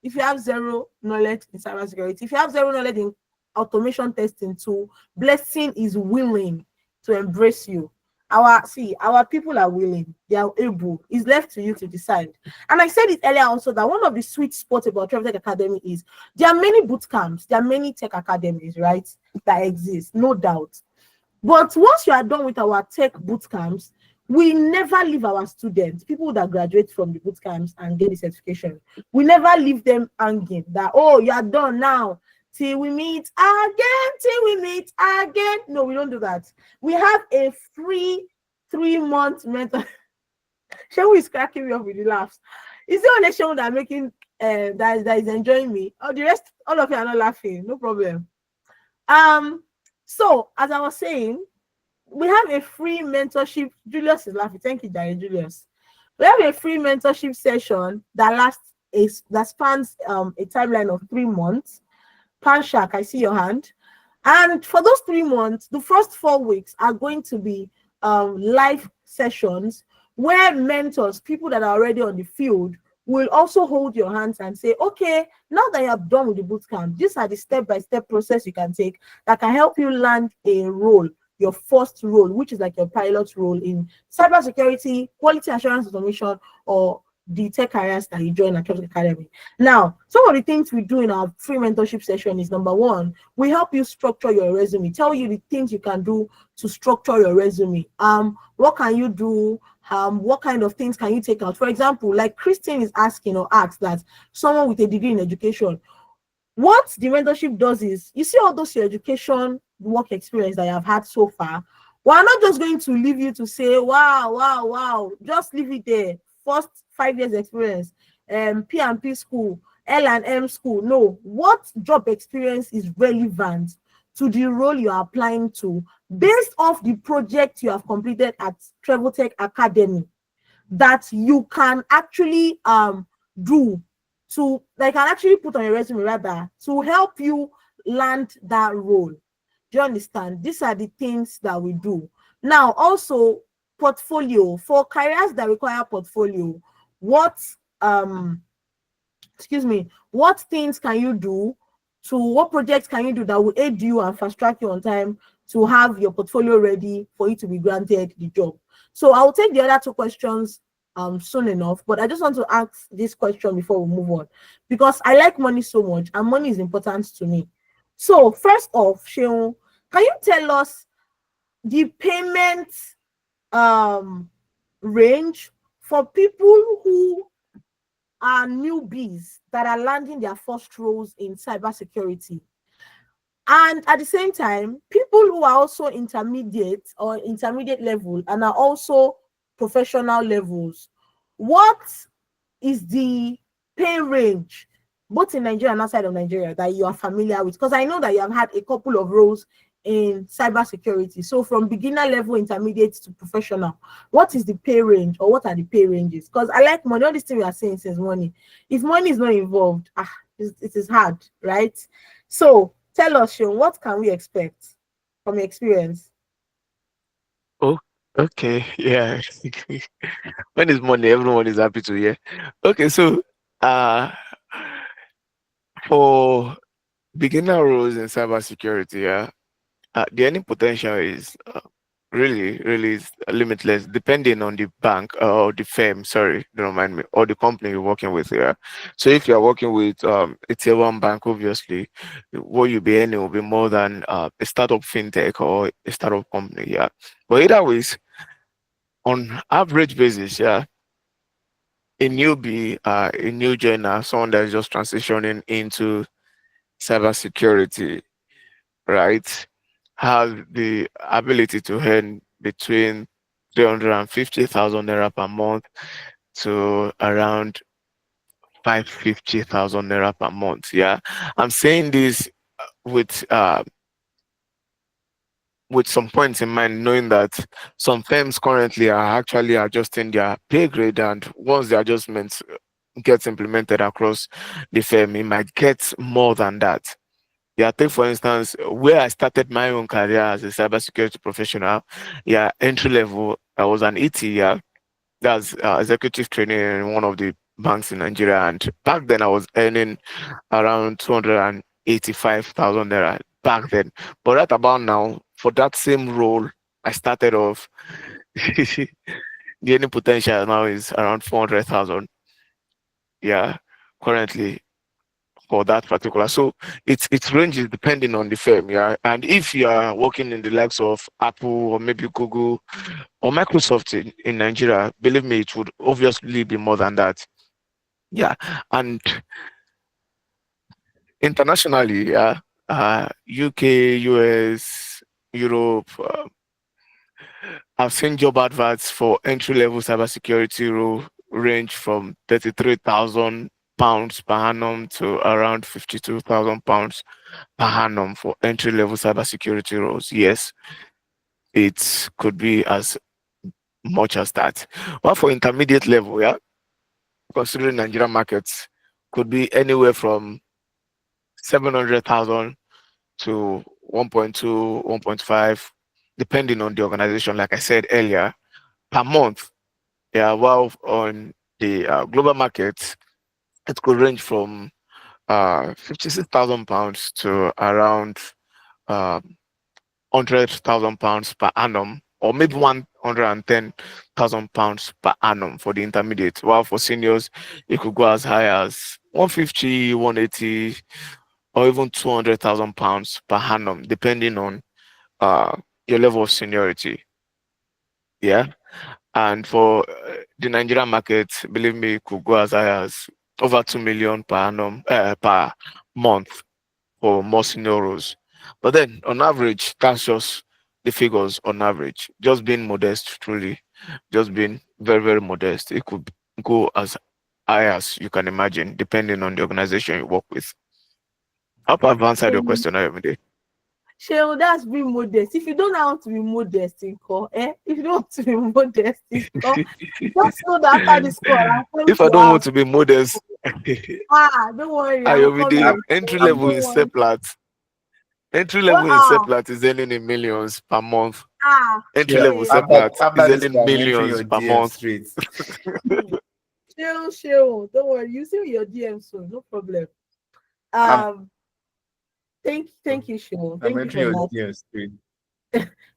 If you have zero knowledge in cybersecurity, if you have zero knowledge in automation testing too, Blessing is willing to embrace you. Our people are willing, they are able. It's left to you to decide. And I said it earlier also that one of the sweet spots about Travtech Academy is there are many boot camps, there are many tech academies, right, that exist, no doubt. But once you are done with our tech boot camps, we never leave our students, people that graduate from the boot camps and get the certification. We never leave them hanging that, oh, you are done now. Till we meet again. No, we don't do that. We have a free 3-month mentor. Shehu is cracking me up with the laughs. Is the only Shehu that making that is enjoying me? Oh, the rest, all of you are not laughing. No problem. So as I was saying, we have a free mentorship. Julius is laughing. Thank you, Jare Julius. We have a free mentorship session that spans a timeline of 3 months. Panshak, I see your hand. And for those 3 months, the first 4 weeks are going to be live sessions where mentors, people that are already on the field, will also hold your hands and say, okay, now that you are done with the boot camp, these are the step-by-step process you can take that can help you land a role, your first role, which is like your pilot role in cybersecurity, quality assurance automation, or the tech careers that you join at Trust Academy. Now, some of the things we do in our free mentorship session is number one, we help you structure your resume, tell you the things you can do to structure your resume. What can you do? What kind of things can you take out? For example, like Christine is asking or asked that someone with a degree in education, what the mentorship does is, you see all those your education work experience that you have had so far, we're not just going to leave you to say, wow, wow, wow, just leave it there. First 5 years experience, P&P school, L&M school. No, what job experience is relevant to the role you are applying to based off the project you have completed at Travel Tech Academy that you can actually do to, like, can actually put on your resume rather, to help you land that role. Do you understand? These are the things that we do. Now, also portfolio for careers that require portfolio. What what things can you do, to what projects can you do that will aid you and fast track you on time to have your portfolio ready for you to be granted the job? So I'll take the other two questions soon enough, but I just want to ask this question before we move on, because I like money so much and money is important to me. So first off, Sheon, can you tell us the payment range for people who are newbies that are landing their first roles in cybersecurity, and at the same time people who are also intermediate or intermediate level and are also professional levels? What is the pay range both in Nigeria and outside of Nigeria that you are familiar with? Because I know that you have had a couple of roles in cybersecurity. So from beginner level, intermediate to professional, what is the pay range, or what are the pay ranges? Because I like money. All this thing we are saying says money. If money is not involved, it is hard, right? So tell us, Sean, what can we expect from your experience? Oh, okay. Yeah. When is money, everyone is happy to hear. Okay, so uh for beginner roles in cybersecurity, yeah, the earning potential is really is limitless, depending on the bank or the firm. Sorry, don't mind me, or the company you're working with. Yeah. So if you're working with a tier one bank, obviously, what you'll be earning will be more than a startup fintech or a startup company. Yeah. But either ways, on average basis, yeah, a new joiner, someone that is just transitioning into cybersecurity, right, has the ability to earn between 350,000 naira per month to around 550,000 naira per month. Yeah, I'm saying this with uh, with some points in mind, knowing that some firms currently are actually adjusting their pay grade, and once the adjustments gets implemented across the firm, it might get more than that. Yeah, take for instance where I started my own career as a cybersecurity professional. Yeah, entry level, I was an ET. Yeah, that's executive training in one of the banks in Nigeria, and back then I was earning around 285,000 naira back then. But right about now, for that same role, I started off. The earning potential now is around 400,000. Yeah, currently for that particular. So it ranges depending on the firm, yeah. And if you are working in the likes of Apple or maybe Google or Microsoft in Nigeria, believe me, it would obviously be more than that. Yeah. And internationally, yeah, UK, US, Europe, I've seen job adverts for entry level cybersecurity role range from 33,000 pounds per annum to around 52,000 pounds per annum for entry level cybersecurity roles. Yes, it could be as much as that. But for intermediate level, yeah, considering Nigerian markets, could be anywhere from 700,000 to 1.2, 1.5, depending on the organization, like I said earlier, per month. Yeah, while on the global market, it could range from 56,000 pounds to around £100,000 per annum, or maybe £110,000 per annum for the intermediate. While for seniors, it could go as high as 150, 180, or even £200,000 per annum, depending on your level of seniority. Yeah. And for the Nigerian market, believe me, it could go as high as over 2 million per annum, per month for more senior roles. But then on average, that's just the figures on average. Just being modest, truly, just being very, very modest. It could go as high as you can imagine, depending on the organization you work with. I hope I've answered your question, Ayomide. Sheryl, that's being modest. If you don't know how to be modest in call, if you don't want to be modest in call, just know that after this call, I'm coming If I to don't have. want to be modest, Don't worry, I'm Ayomide, coming. entry Don't level in worry. Seplat. Entry Well, level in Seplat is earning in millions per month. Entry Yeah. level Sorry. Seplat is After this earning call, I'm entering millions your per DM month. straight. Sheryl, don't worry. You see your DM soon, no problem. I'm Thank you, Sheryl. I'm Thank you entering for your that. DM straight.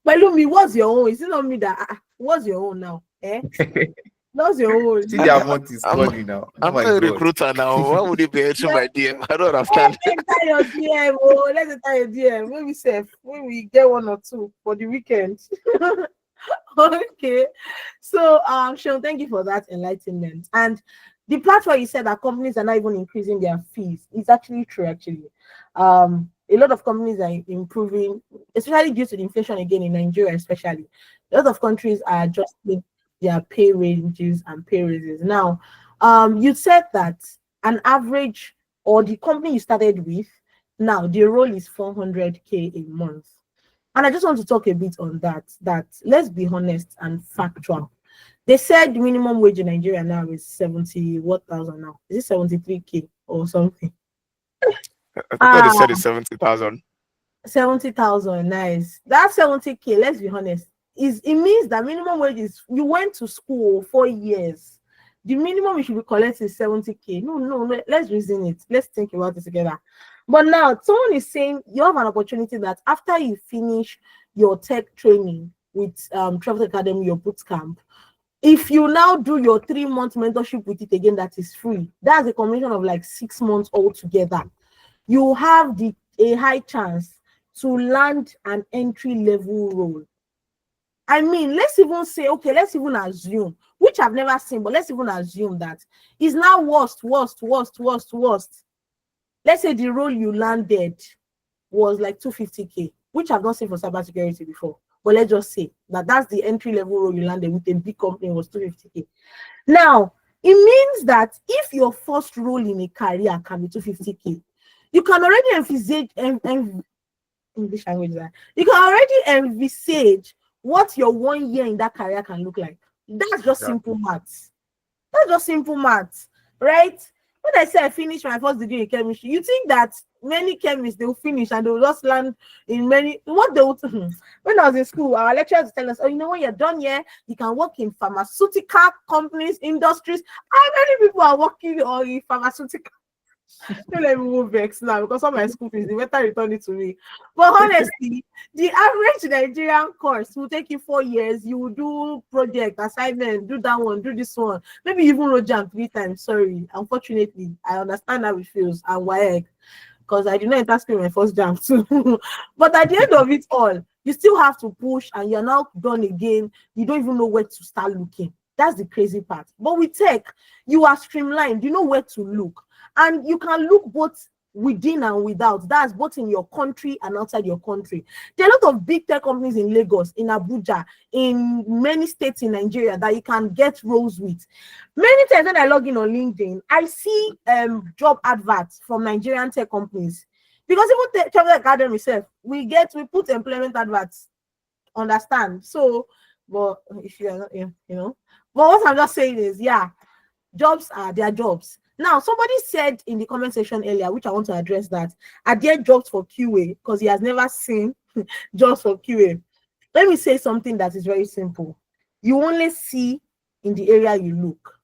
But Lumi, what's your own? Is it not me that? What's your own now? What's your own? See, I, the amount is I'm calling now. Oh I'm my not a god. recruiter now. Why would it be entering Yeah. my DM? I don't Let's understand. enter your DM. Oh, let's enter your DM. Maybe safe. Maybe we get one or two for the weekend. Okay. So, Sean, thank you for that enlightenment. And the part where you said that companies are not even increasing their fees is actually true. Actually, a lot of companies are improving, especially due to the inflation again in Nigeria, especially. A lot of countries are adjusting their pay ranges and pay raises. Now, you said that an average or the company you started with, now the role is 400K a month. And I just want to talk a bit on that. That let's be honest and factual. They said the minimum wage in Nigeria now is 70 what thousand now? Is it 73K or something? I thought they Ah, said it's 70,000. 70,000, nice. That 70K, let's be honest, is it means that minimum wage is you went to school 4 years. The minimum you should be collecting is 70K. No, let's reason it. Let's think about it together. But now someone is saying you have an opportunity that after you finish your tech training with Travel Academy, your boot camp, if you now do your 3 month mentorship with it again, that is free. That's a combination of like 6 months altogether. You have a high chance to land an entry level role. I mean, let's even say, okay, let's even assume, which I've never seen, but let's even assume that is now worst. Let's say the role you landed was like 250K, which I've not seen for cybersecurity before. But let's just say that that's the entry level role you landed with a big company was 250K. Now, it means that if your first role in a career can be 250K, you can already envisage English language that you can already envisage what your 1 year in that career can look like. That's just simple maths. That's just simple maths, right? When I say I finished my first degree in chemistry, you think that many chemists they will finish and they will just land in many what they would when I was in school, our lecturers tell us, oh, you know, when you're done here, you can work in pharmaceutical companies, industries. How many people are working in pharmaceutical? Don't let me move vex now because all my school fees, they better return it to me. But honestly, the average Nigerian course will take you 4 years. You will do project, assignment, do that one, do this one. Maybe even road jam 3 times. Sorry. Unfortunately, I understand how it feels and why because I did not enter school in my first jam too. But at the end of it all, you still have to push and you're now done again. You don't even know where to start looking. That's the crazy part. But with tech, you are streamlined. You know where to look. And you can look both within and without. That's both in your country and outside your country. There are a lot of big tech companies in Lagos, in Abuja, in many states in Nigeria that you can get roles with. Many times when I log in on LinkedIn, I see job adverts from Nigerian tech companies. Because even Travel Academy itself, we put employment adverts. Understand? So, but if you are not, but what I'm just saying is, yeah, jobs are their jobs. Now, somebody said in the comment section earlier, which I want to address that, are there jobs for QA? Because he has never seen jobs for QA. Let me say something that is very simple. You only see in the area you look.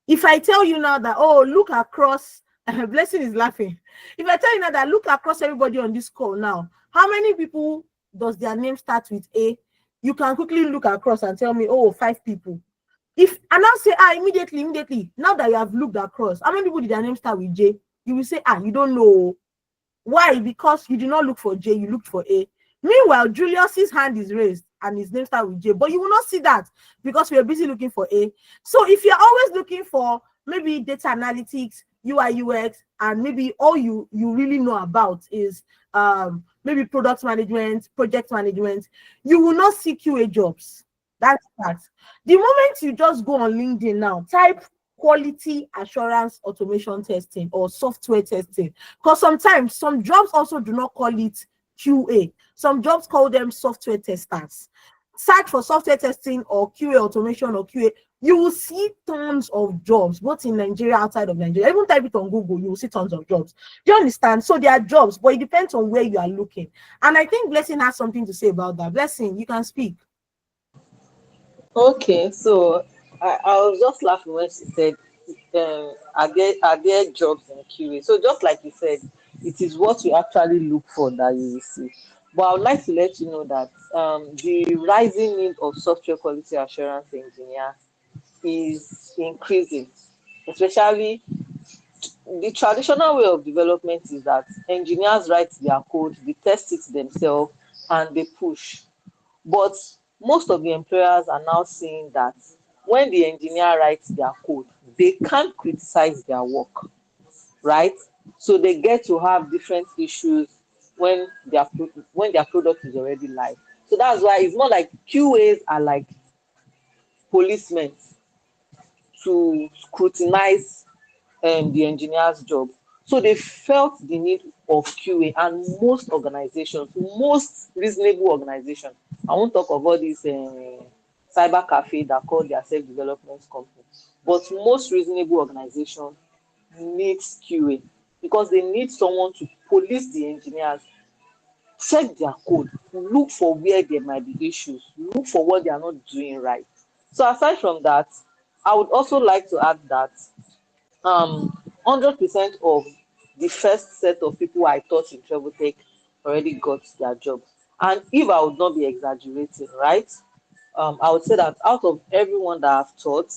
If I tell you now that, oh, look across, Blessing is laughing. If I tell you now that, look across everybody on this call now, how many people does their name start with A? You can quickly look across and tell me, oh, 5 people. If I now say, immediately, now that you have looked across, how many people did their name start with J? You will say, you don't know. Why? Because you did not look for J, you looked for A. Meanwhile, Julius's hand is raised and his name starts with J, but you will not see that because we are busy looking for A. So if you're always looking for maybe data analytics, UI, UX, and maybe all you really know about is maybe product management, project management, you will not see QA jobs. That's that. The moment you just go on LinkedIn now, type quality assurance automation testing or software testing, because sometimes some jobs also do not call it QA. Some jobs call them software testers. Search for software testing or QA automation or QA. You will see tons of jobs, both in Nigeria, outside of Nigeria. Even type it on Google, you will see tons of jobs. Do you understand? So there are jobs, but it depends on where you are looking. And I think Blessing has something to say about that. Blessing, you can speak. Okay, so I was just laughing when she said, are there jobs in QA? So just like you said, it is what you actually look for that you will see. But I would like to let you know that the rising need of software quality assurance engineers is increasing, especially the traditional way of development is that engineers write their code, they test it themselves, and they push. But most of the employers are now saying that when the engineer writes their code, they can't criticize their work, right? So they get to have different issues when their product is already live. So that's why it's more like QAs are like policemen to scrutinize the engineer's job. So they felt the need of QA, and most organizations, most reasonable organizations, I won't talk about this cyber cafe that call their self-development company, but most reasonable organizations needs QA because they need someone to police the engineers, check their code, look for where there might be issues, look for what they are not doing right. So aside from that, I would also like to add that 100% of the first set of people I taught in travel tech already got their job. And if I would not be exaggerating, right? I would say that out of everyone that I've taught,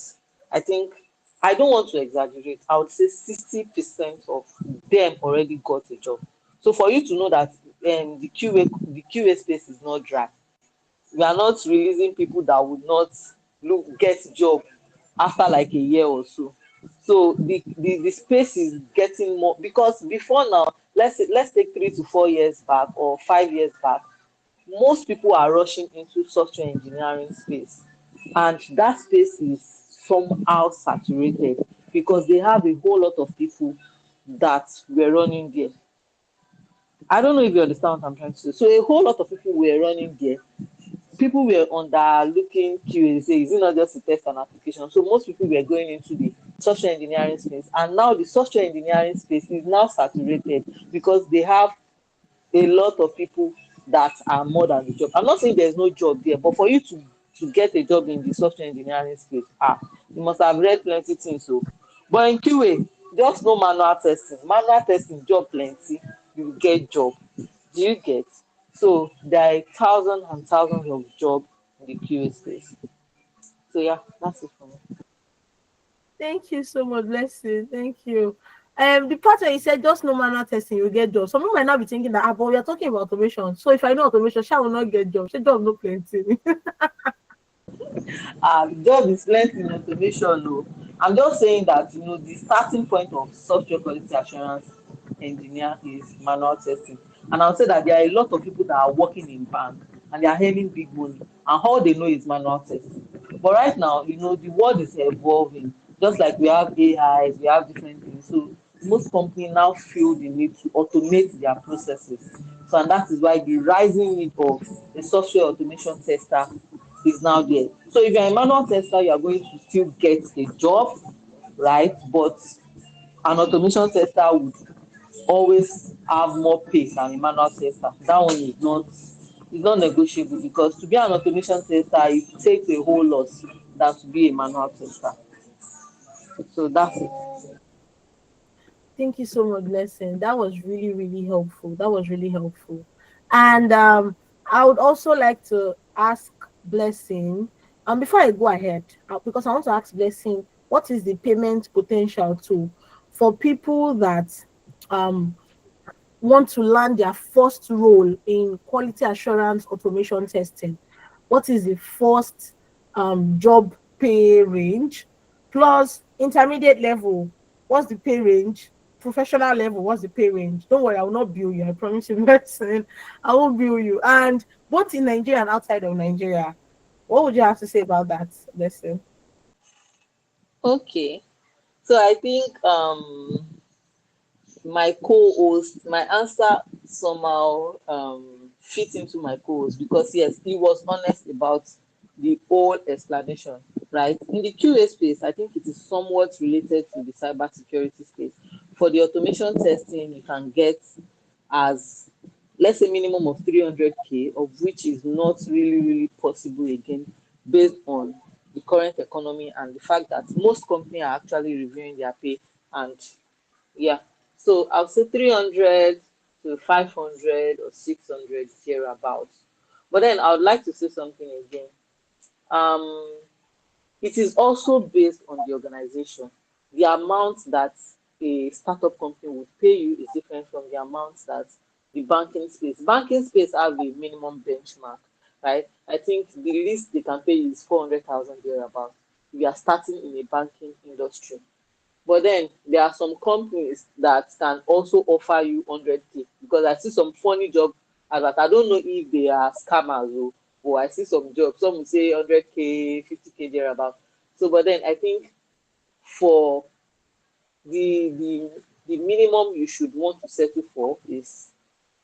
I think I don't want to exaggerate. I would say 60% of them already got a job. So for you to know that the QA space is not dry, we are not releasing people that would not get job after like a year or so. So the space is getting more, because before now, let's take 3 to 4 years back or 5 years back, most people are rushing into software engineering space, and that space is somehow saturated because they have a whole lot of people that were running there. I don't know if you understand what I'm trying to say. So a whole lot of people were running there. People were underlooking QA, say, is it not just a test and application? So most people were going into the software engineering space, and now the software engineering space is now saturated because they have a lot of people that are more than the job. I'm not saying there's no job there, but for you to get a job in the software engineering space, you must have read plenty things. So, but in QA, just no manual testing. Manual testing, job plenty, you get job. Do you get? So there are thousands and thousands of jobs in the QA space. So yeah, that's it for me. Thank you so much, Blessing. Thank you. The part where you said just no manual testing, you get jobs. Some people might not be thinking that, but we are talking about automation. So if I know automation, shall will not get jobs. She job no plenty. Job is plenty in automation. No, I'm just saying that the starting point of software quality assurance engineer is manual testing, and I'll say that there are a lot of people that are working in bank and they are earning big money, and all they know is manual testing. But right now, the world is evolving. Just like we have AIs, we have different things. So most companies now feel the need to automate their processes. So and that is why the rising need of a software automation tester is now there. So if you're a manual tester, you are going to still get a job, right? But an automation tester would always have more pay than a manual tester. That one is not negotiable, because to be an automation tester, it takes a whole lot than to be a manual tester. So that's it. Thank you so much, Blessing. That was really, really helpful. That was really helpful. And I would also like to ask Blessing, before I go ahead, because I want to ask Blessing, what is the payment potential too for people that um want to land their first role in quality assurance automation testing? What is the first job pay range? Plus intermediate level, what's the pay range? Professional level, what's the pay range? Don't worry, I will not bill you. I promise you, medicine. I won't bill you. And both in Nigeria and outside of Nigeria, what would you have to say about that, Lesson? Okay. So I think my co-host, my answer somehow fit into my co-host, because yes, he was honest about the whole explanation, right? In the QA space, I think it is somewhat related to the cybersecurity space. For the automation testing, you can get as, let's say, minimum of 300K, of which is not really possible again, based on the current economy and the fact that most companies are actually reviewing their pay. And yeah, so I'll say 300 to 500 or 600 thereabouts. But then I would like to say something again. Um, it is also based on the organization. The amount that a startup company would pay you is different from the amount that the banking space have a minimum benchmark, right? I think the least they can pay you is 400,000 thereabouts. We are starting in a banking industry. But then there are some companies that can also offer you 100K, because I see some funny job advert. I don't know if they are scammers, or I see some jobs. Some will say 100K, 50K thereabout. So, but then I think for the minimum you should want to settle for is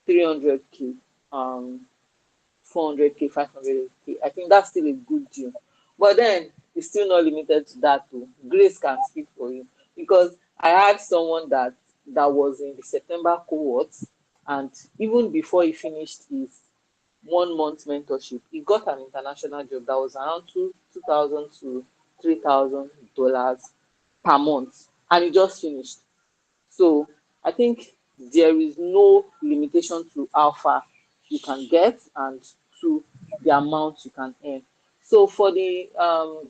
300K. 400K, 500K. I think that's still a good deal. But then it's still not limited to that too. Grace can speak for you, because I had someone that was in the September cohort, and even before he finished his 1 month mentorship, he got an international job that was around $2,000 to $3,000 per month, and he just finished. So I think there is no limitation to how far you can get and to the amount you can earn. So for the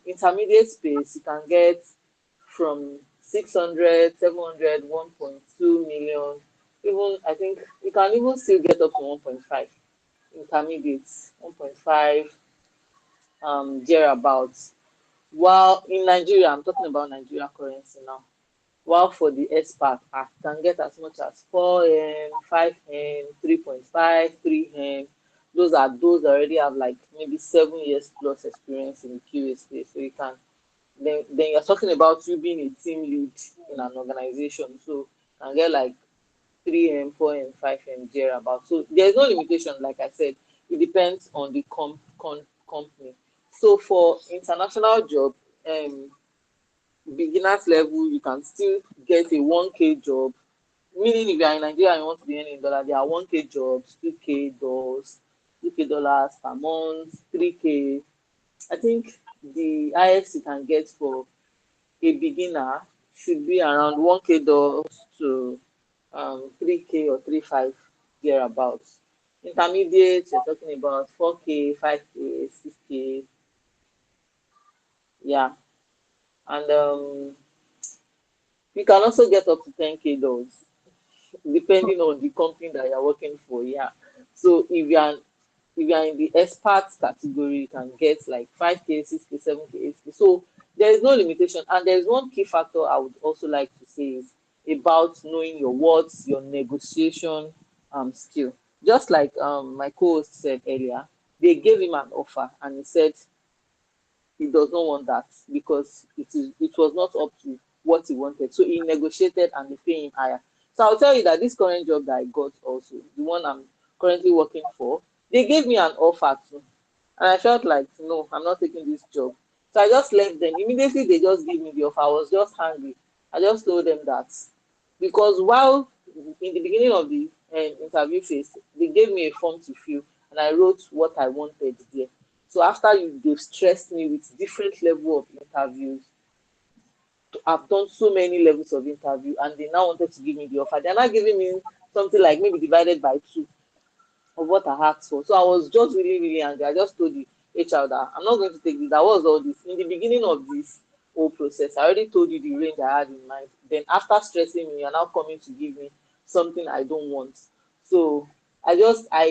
intermediate space, you can get from 600, 700, 1.2 million. Even I think you can even still get up to 1.5 intermediates, 1.5 thereabouts. While in Nigeria, I'm talking about Nigeria currency now. While for the expert, I can get as much as 4M, 5M, 3.5, 3M. Those that already have like maybe 7 years plus experience in the QA space. So you can then you're talking about you being a team lead in an organization. So you can get like 3M, 4M, 5M thereabout. So there's no limitation, like I said. It depends on the company. So for international job, beginners level, you can still get a 1K job. Meaning if you are in Nigeria and you want to be earning in dollar, there are 1K jobs, 2K dollars per month, 3K. I think the highest you can get for a beginner should be around 1K dollars to 3K or 3.5 thereabouts. Intermediate, you're talking about 4K, 5K, 6K. Yeah. And you can also get up to 10K dollars depending on the company that you're working for. Yeah. So if you're in the experts category, you can get like 5K, 6K, 7K, 8K. So there is no limitation. And there's one key factor I would also like to say is about knowing your words, your negotiation skill. Just like my co-host said earlier, they gave him an offer and he said he does not want that because it was not up to what he wanted. So he negotiated and they pay him higher. So I'll tell you that this current job that I got also, the one I'm currently working for, they gave me an offer too. And I felt like, no, I'm not taking this job. So I just left them. Immediately they just gave me the offer. I was just angry. I just told them that because while in the beginning of the interview phase, they gave me a form to fill and I wrote what I wanted there. So after they've stressed me with different level of interviews I've done so many levels of interview, and they now wanted to give me the offer. They're not giving me something like maybe divided by 2 of what I asked for. So I was just really, really angry. I just told the HR that I'm not going to take this. That was all this. In the beginning of this whole process, I already told you the range I had in mind. Then after stressing me, you're now coming to give me something I don't want. So I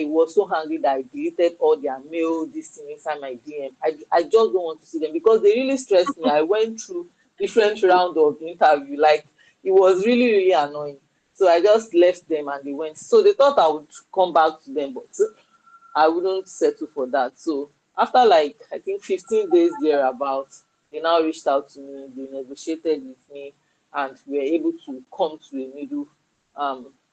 was so angry that I deleted all their mail, this thing inside my DM. I just don't want to see them because they really stressed me. I went through different round of interview. Like, it was really, really annoying. So I just left them and they went. So they thought I would come back to them, but I wouldn't settle for that. So after like I think 15 days thereabouts, they now reached out to me, they negotiated with me, and we were able to come to a middle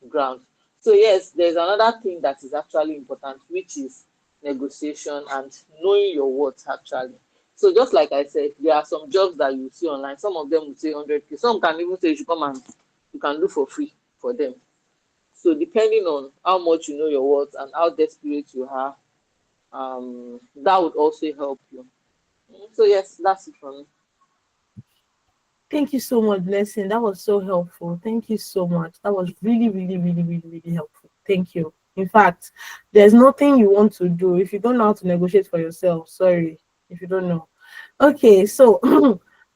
ground. So yes, there's another thing that is actually important, which is negotiation and knowing your worth actually. So just like I said, there are some jobs that you see online. Some of them will say 100K. Some can even say you should come and you can do for free for them. So depending on how much you know your worth and how desperate you are, that would also help you. So yes, that's it for me. Thank you so much, Blessing. That was so helpful. Thank you so much. That was really, really, really, really, really helpful. Thank you. In fact, there's nothing you want to do if you don't know how to negotiate for yourself. Sorry, if you don't know. Okay, so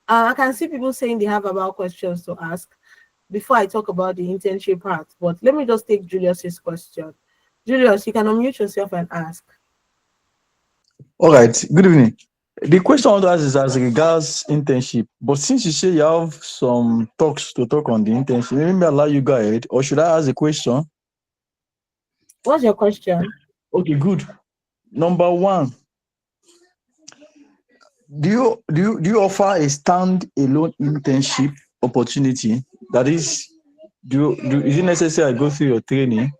I can see people saying they have about questions to ask before I talk about the internship part. But let me just take Julius's question. Julius, you can unmute yourself and ask. All right. Good evening. The question I want to ask is as regards internship. But since you say you have some talks to talk on the internship, let me allow you go ahead. Or should I ask a question? What's your question? Okay, good. Number one, do you offer a stand-alone internship opportunity? That is, is it necessary I go through your training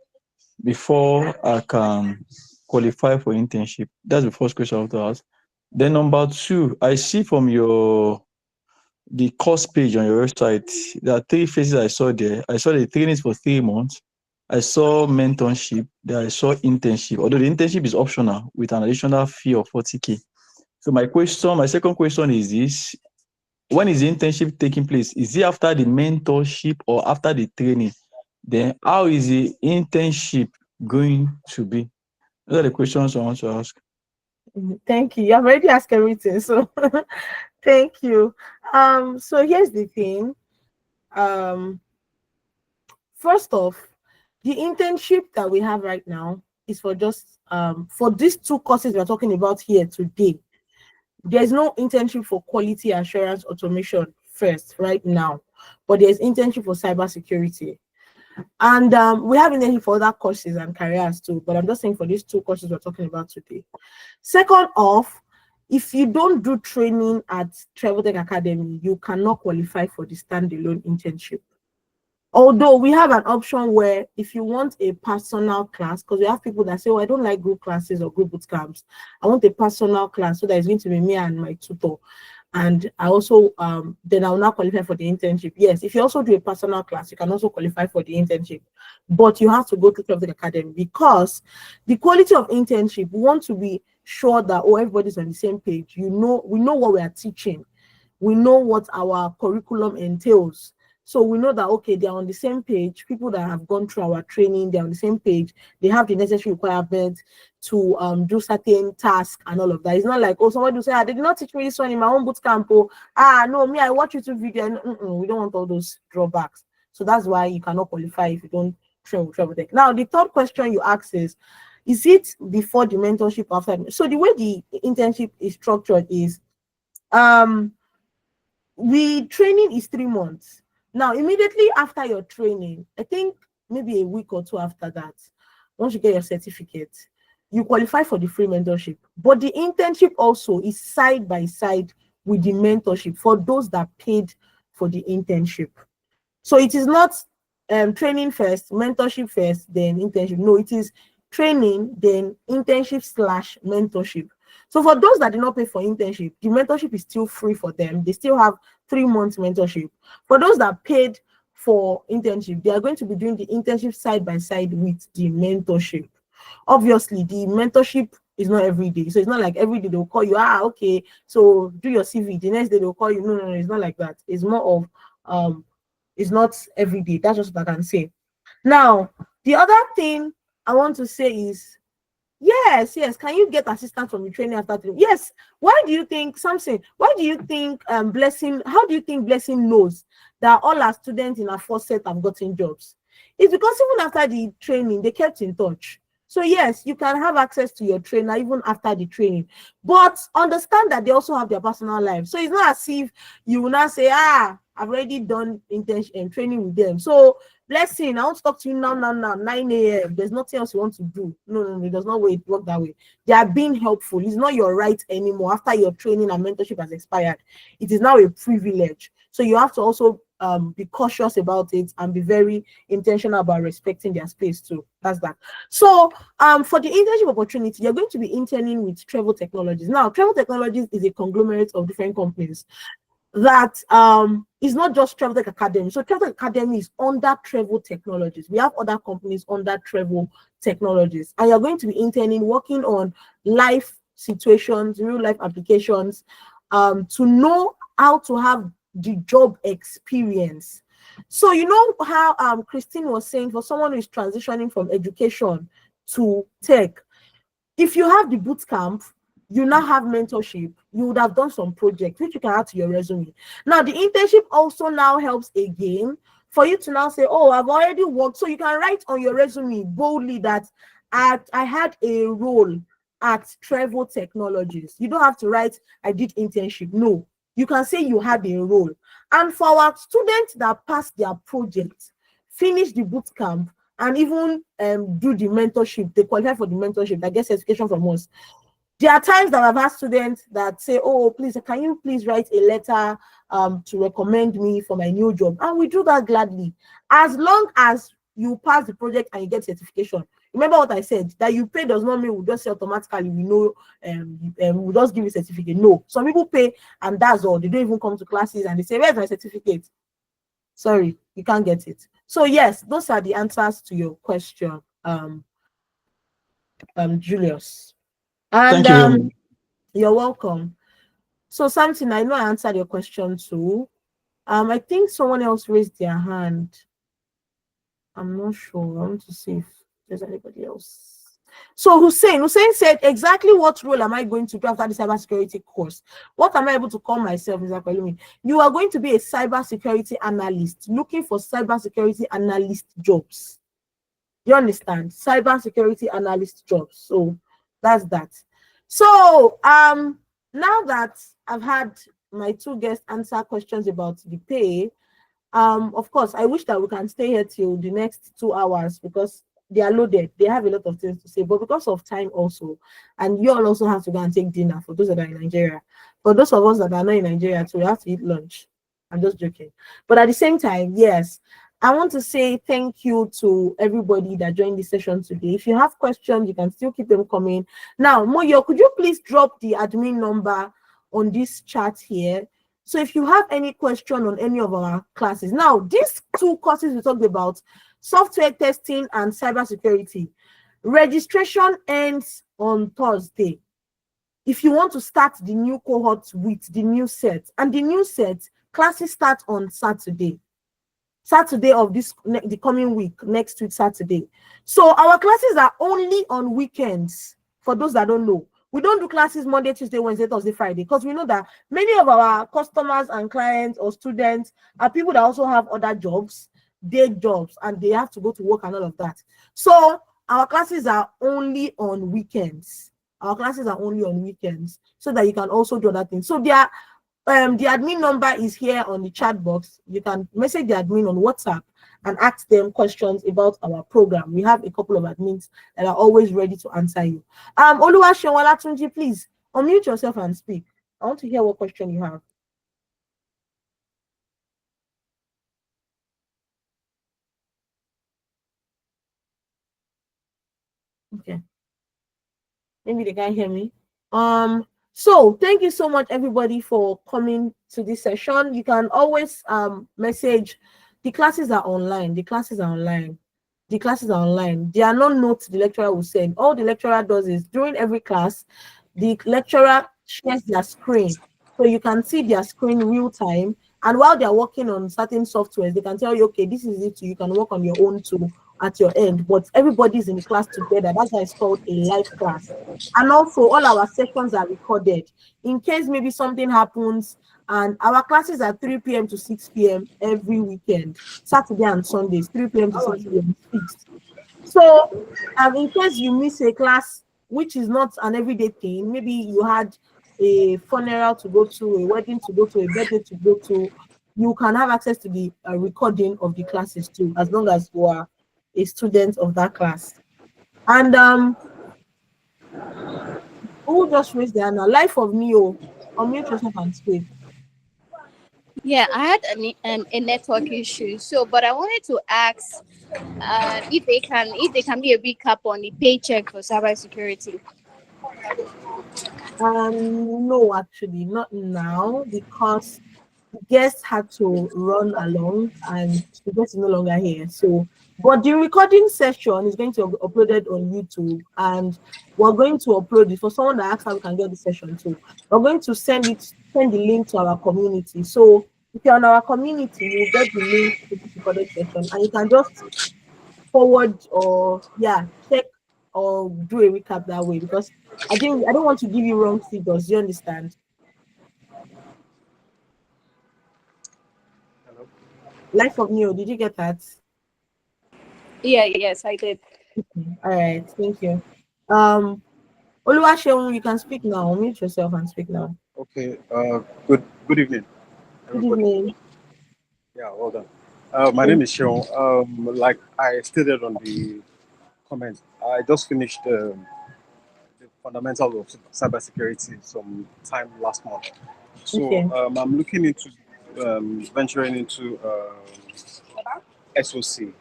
before I can qualify for internship? That's the first question I want to ask. Then number two, I see from the course page on your website, there are 3 phases I saw there. I saw the trainings for 3 months. I saw mentorship. Then I saw internship. Although the internship is optional with an additional fee of 40K. So my second question is this: when is the internship taking place? Is it after the mentorship or after the training? Then how is the internship going to be? Those are the questions I want to ask. Thank you. I've already asked everything, so thank you. So here's the thing. First off, the internship that we have right now is for just for these 2 courses we're talking about here today. There's no internship for quality assurance automation first right now, but there's internship for cybersecurity. And we have internship for other courses and careers too, but I'm just saying for these 2 courses we're talking about today. Second off, if you don't do training at Travel Tech Academy, you cannot qualify for the standalone internship. Although we have an option where if you want a personal class, because we have people that say, oh, I don't like group classes or group boot camps. I want a personal class, so that it's going to be me and my tutor. And I also, then I will not qualify for the internship. Yes, if you also do a personal class, you can also qualify for the internship. But you have to go to the academy, because the quality of internship, we want to be sure that, oh, everybody's on the same page. We know what we are teaching. We know what our curriculum entails. So we know that, okay, they're on the same page. People that have gone through our training, they're on the same page. They have the necessary requirements to do certain tasks and all of that. It's not like, oh, somebody will say, they did not teach me this one in my own boot camp. Oh, no, me, I watch YouTube video. And, we don't want all those drawbacks. So that's why you cannot qualify if you don't train with Travel Tech. Now, the third question you ask is it before the mentorship or after? So the way the internship is structured is, training is 3 months. Now, immediately after your training, I think maybe a week or 2 after that, once you get your certificate, you qualify for the free mentorship. But the internship also is side by side with the mentorship for those that paid for the internship. So it is not training first, mentorship first, then internship. No, it is training, then internship / mentorship. So for those that did not pay for internship, the mentorship is still free for them. They still have 3 months mentorship. For those that paid for internship, they are going to be doing the internship side by side with the mentorship. Obviously, the mentorship It's not every day. So it's not like every day they'll call you, okay, so do your CV. The next day they'll call you. No, no, no, it's not like that. It's more of it's not every day. That's just what I can say. Now, the other thing I want to say is, yes, can you get assistance from the training after training? Yes. Why do you think something? Why do you think Blessing? How do you think Blessing knows that all our students in our first set have gotten jobs? It's because even after the training, they kept in touch. So yes, you can have access to your trainer even after the training, but understand that they also have their personal life. So it's not as if you will not say, I've already done intention and training with them. So Blessing, I want to talk to you now, 9 a.m. There's nothing else you want to do. No, it does not work that way. They are being helpful. It's not your right anymore after your training and mentorship has expired. It is now a privilege. So you have to also be cautious about it and be very intentional about respecting their space too. That's that. So for the internship opportunity, you're going to be interning with Travel Technologies. Now, Travel Technologies is a conglomerate of different companies that is not just Travel Tech Academy. So Travel Tech Academy is under Travel Technologies. We have other companies under Travel Technologies, and you're going to be interning, working on life situations, real life applications, to know how to have the job experience. So you know how Christine was saying, for someone who is transitioning from education to tech, if you have the boot camp, you now have mentorship, you would have done some projects which you can add to your resume. Now, the internship also now helps again for you to now say, I've already worked. So you can write on your resume boldly that I had a role at Travel Technologies. You don't have to write, I did internship. No, you can say you had a role. And for our students that pass their project, finish the boot camp, and even do the mentorship, they qualify for the mentorship, that gets education from us. There are times that I've asked students that say, please, can you please write a letter to recommend me for my new job? And we do that gladly, as long as you pass the project and you get certification. Remember what I said, that you pay does not mean we just say automatically we know we just give you a certificate. No, some people pay and that's all. They don't even come to classes and they say, where's my certificate? Sorry, you can't get it. So yes, those are the answers to your question, Julius. And Thank you very much. you're welcome. So something, I know I answered your question too. I think someone else raised their hand. I'm not sure. I want to see if there's anybody else. So Hussein said, exactly what role am I going to do after the cybersecurity course? What am I able to call myself? You are going to be a cybersecurity analyst, looking for cybersecurity analyst jobs. You understand? Cybersecurity analyst jobs. So that's that. So now that I've had my two guests answer questions about the pay, of course, I wish that we can stay here till the next 2 hours because they are loaded. They have a lot of things to say, but because of time also, and you all also have to go and take dinner for those that are in Nigeria. For those of us that are not in Nigeria, so we have to eat lunch. I'm just joking. But at the same time, yes, I want to say thank you to everybody that joined this session today. If you have questions, you can still keep them coming. Now, Moyo, could you please drop the admin number on this chat here? So if you have any question on any of our classes, now these two courses we talked about, software testing and cybersecurity, registration ends on Thursday. If you want to start the new cohort with the new set, and the new set classes start on Saturday of the coming week, next week Saturday. So our classes are only on weekends. For those that don't know, we don't do classes Monday, Tuesday, Wednesday, Thursday, Friday, because we know that many of our customers and clients or students are people that also have other jobs, day jobs, and they have to go to work and all of that. So our classes are only on weekends. Our classes are only on weekends so that you can also do other things. So the admin number is here on the chat box. You can message the admin on WhatsApp and ask them questions about our program. We have a couple of admins that are always ready to answer you. Oluwaseun Olatunji, please unmute yourself and speak. I want to hear what question you have. Okay. Maybe they can't hear me. So thank you so much, everybody, for coming to this session. You can always message. The classes are online. the classes are online. There are no notes the lecturer will send. All the lecturer does is during every class, the lecturer shares their screen. So you can see their screen real time. And while they're working on certain softwares, they can tell you, okay, this is it. You can work on your own too at your end. But everybody's in the class together. That's why it's called a live class. And also, all our sessions are recorded in case maybe something happens. And our classes are 3 p.m. to 6 p.m. every weekend, Saturday and Sundays, 3 p.m. to 6 p.m. fixed. So, in case you miss a class, which is not an everyday thing, maybe you had a funeral to go to, a wedding to go to, a birthday to go to, you can have access to the recording of the classes too, as long as you are a student of that class. And who just raised their hand now? Life of Neo, unmute yourself and speak. Yeah, I had a network issue. So, but I wanted to ask if they can be a recap on the paycheck for cybersecurity. No, actually, not now because the guest had to run along and the guest is no longer here. So, but the recording session is going to be uploaded on YouTube, and we're going to upload it for someone that asks how we can get the session too. We're going to send the link to our community. So, if you're on our community, you'll get the link to this recorded session, and you can just forward or check or do a recap that way because I don't want to give you wrong figures. You understand? Hello. Life of Neo, did you get that? Yeah, yes, I did. All right, thank you. Oluwaseun, you can speak now. Mute yourself and speak now. Okay. Good evening, Good everybody. evening. Yeah, well done. My name is Sean. Like I stated on the comment, I just finished the fundamentals of cybersecurity some time last month. So Okay. I'm looking into venturing into SOC,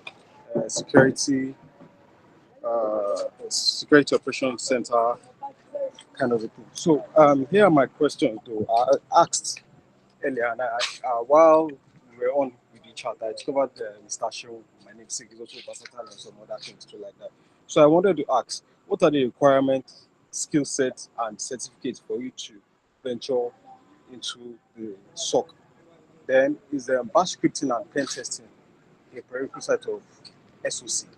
security, security operations center kind of a thing. So here are my questions though. I asked earlier, and while we were on with each other, I discovered Mr. Show, my name is also versatile and some other things too like that. So I wanted to ask, what are the requirements, skill sets, and certificates for you to venture into the SOC? Then is bash scripting and pen testing a prerequisite of SOC?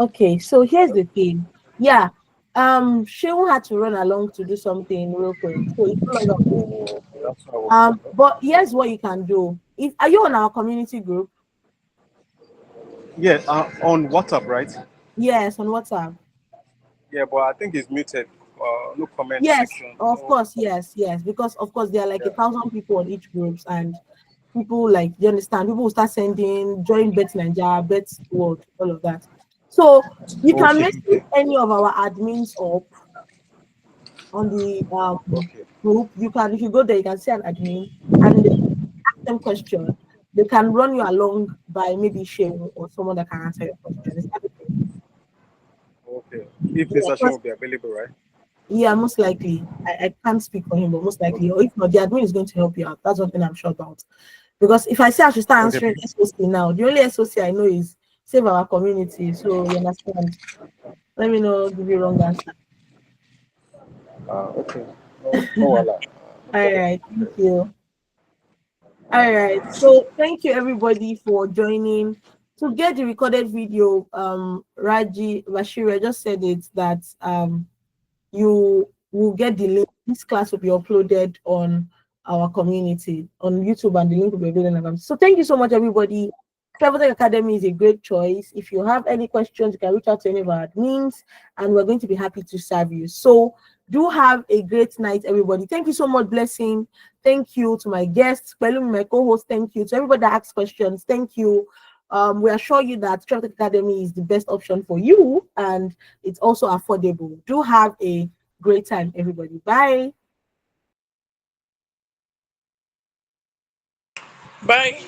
Okay, so here's the thing. Yeah. Shehu had to run along to do something real quick. So it's no longer Oh, that's what I was. but here's what you can do. If are you on our community group? Yeah, on WhatsApp, right? Yes, on WhatsApp. Yeah, but I think it's muted. No comment Yes, section. of No. course, yes, because of course there are like Yeah. 1,000 people on each groups, and people like you understand, people will start sending join Bet Nigeria, Bet World, all of that. So you can Okay. message any of our admins up on the Okay. group. You can, if you go there, you can see an admin and ask them question. They can run you along by maybe Shane or someone that can answer your question. Is that okay? Okay. If the Yeah, session will be available, right? yeah, most likely. I can't speak for him, but most likely, Okay. or if not, the admin is going to help you out. That's one thing I'm sure about. Because if I say I should start Okay. answering SOC now, the only SOC I know is save our community. So you understand. Let me know, give you wrong answer. Okay. No, no, wala. No All problem. right, thank you. All right, so thank you everybody for joining. To get the recorded video, Raji Bashira just said it that you will get the link. This class will be uploaded on our community on YouTube, and the link will be available. So thank you so much, everybody. Cybertech Academy is a great choice. If you have any questions, you can reach out to any of our admins, and we're going to be happy to serve you. So do have a great night, everybody. Thank you so much, Blessing. Thank you to my guests, Pelumi, my co-host. Thank you to everybody that asked questions. Thank you. We assure you that Cybersecurity Academy is the best option for you, and it's also affordable. Do have a great time, everybody. Bye. Bye.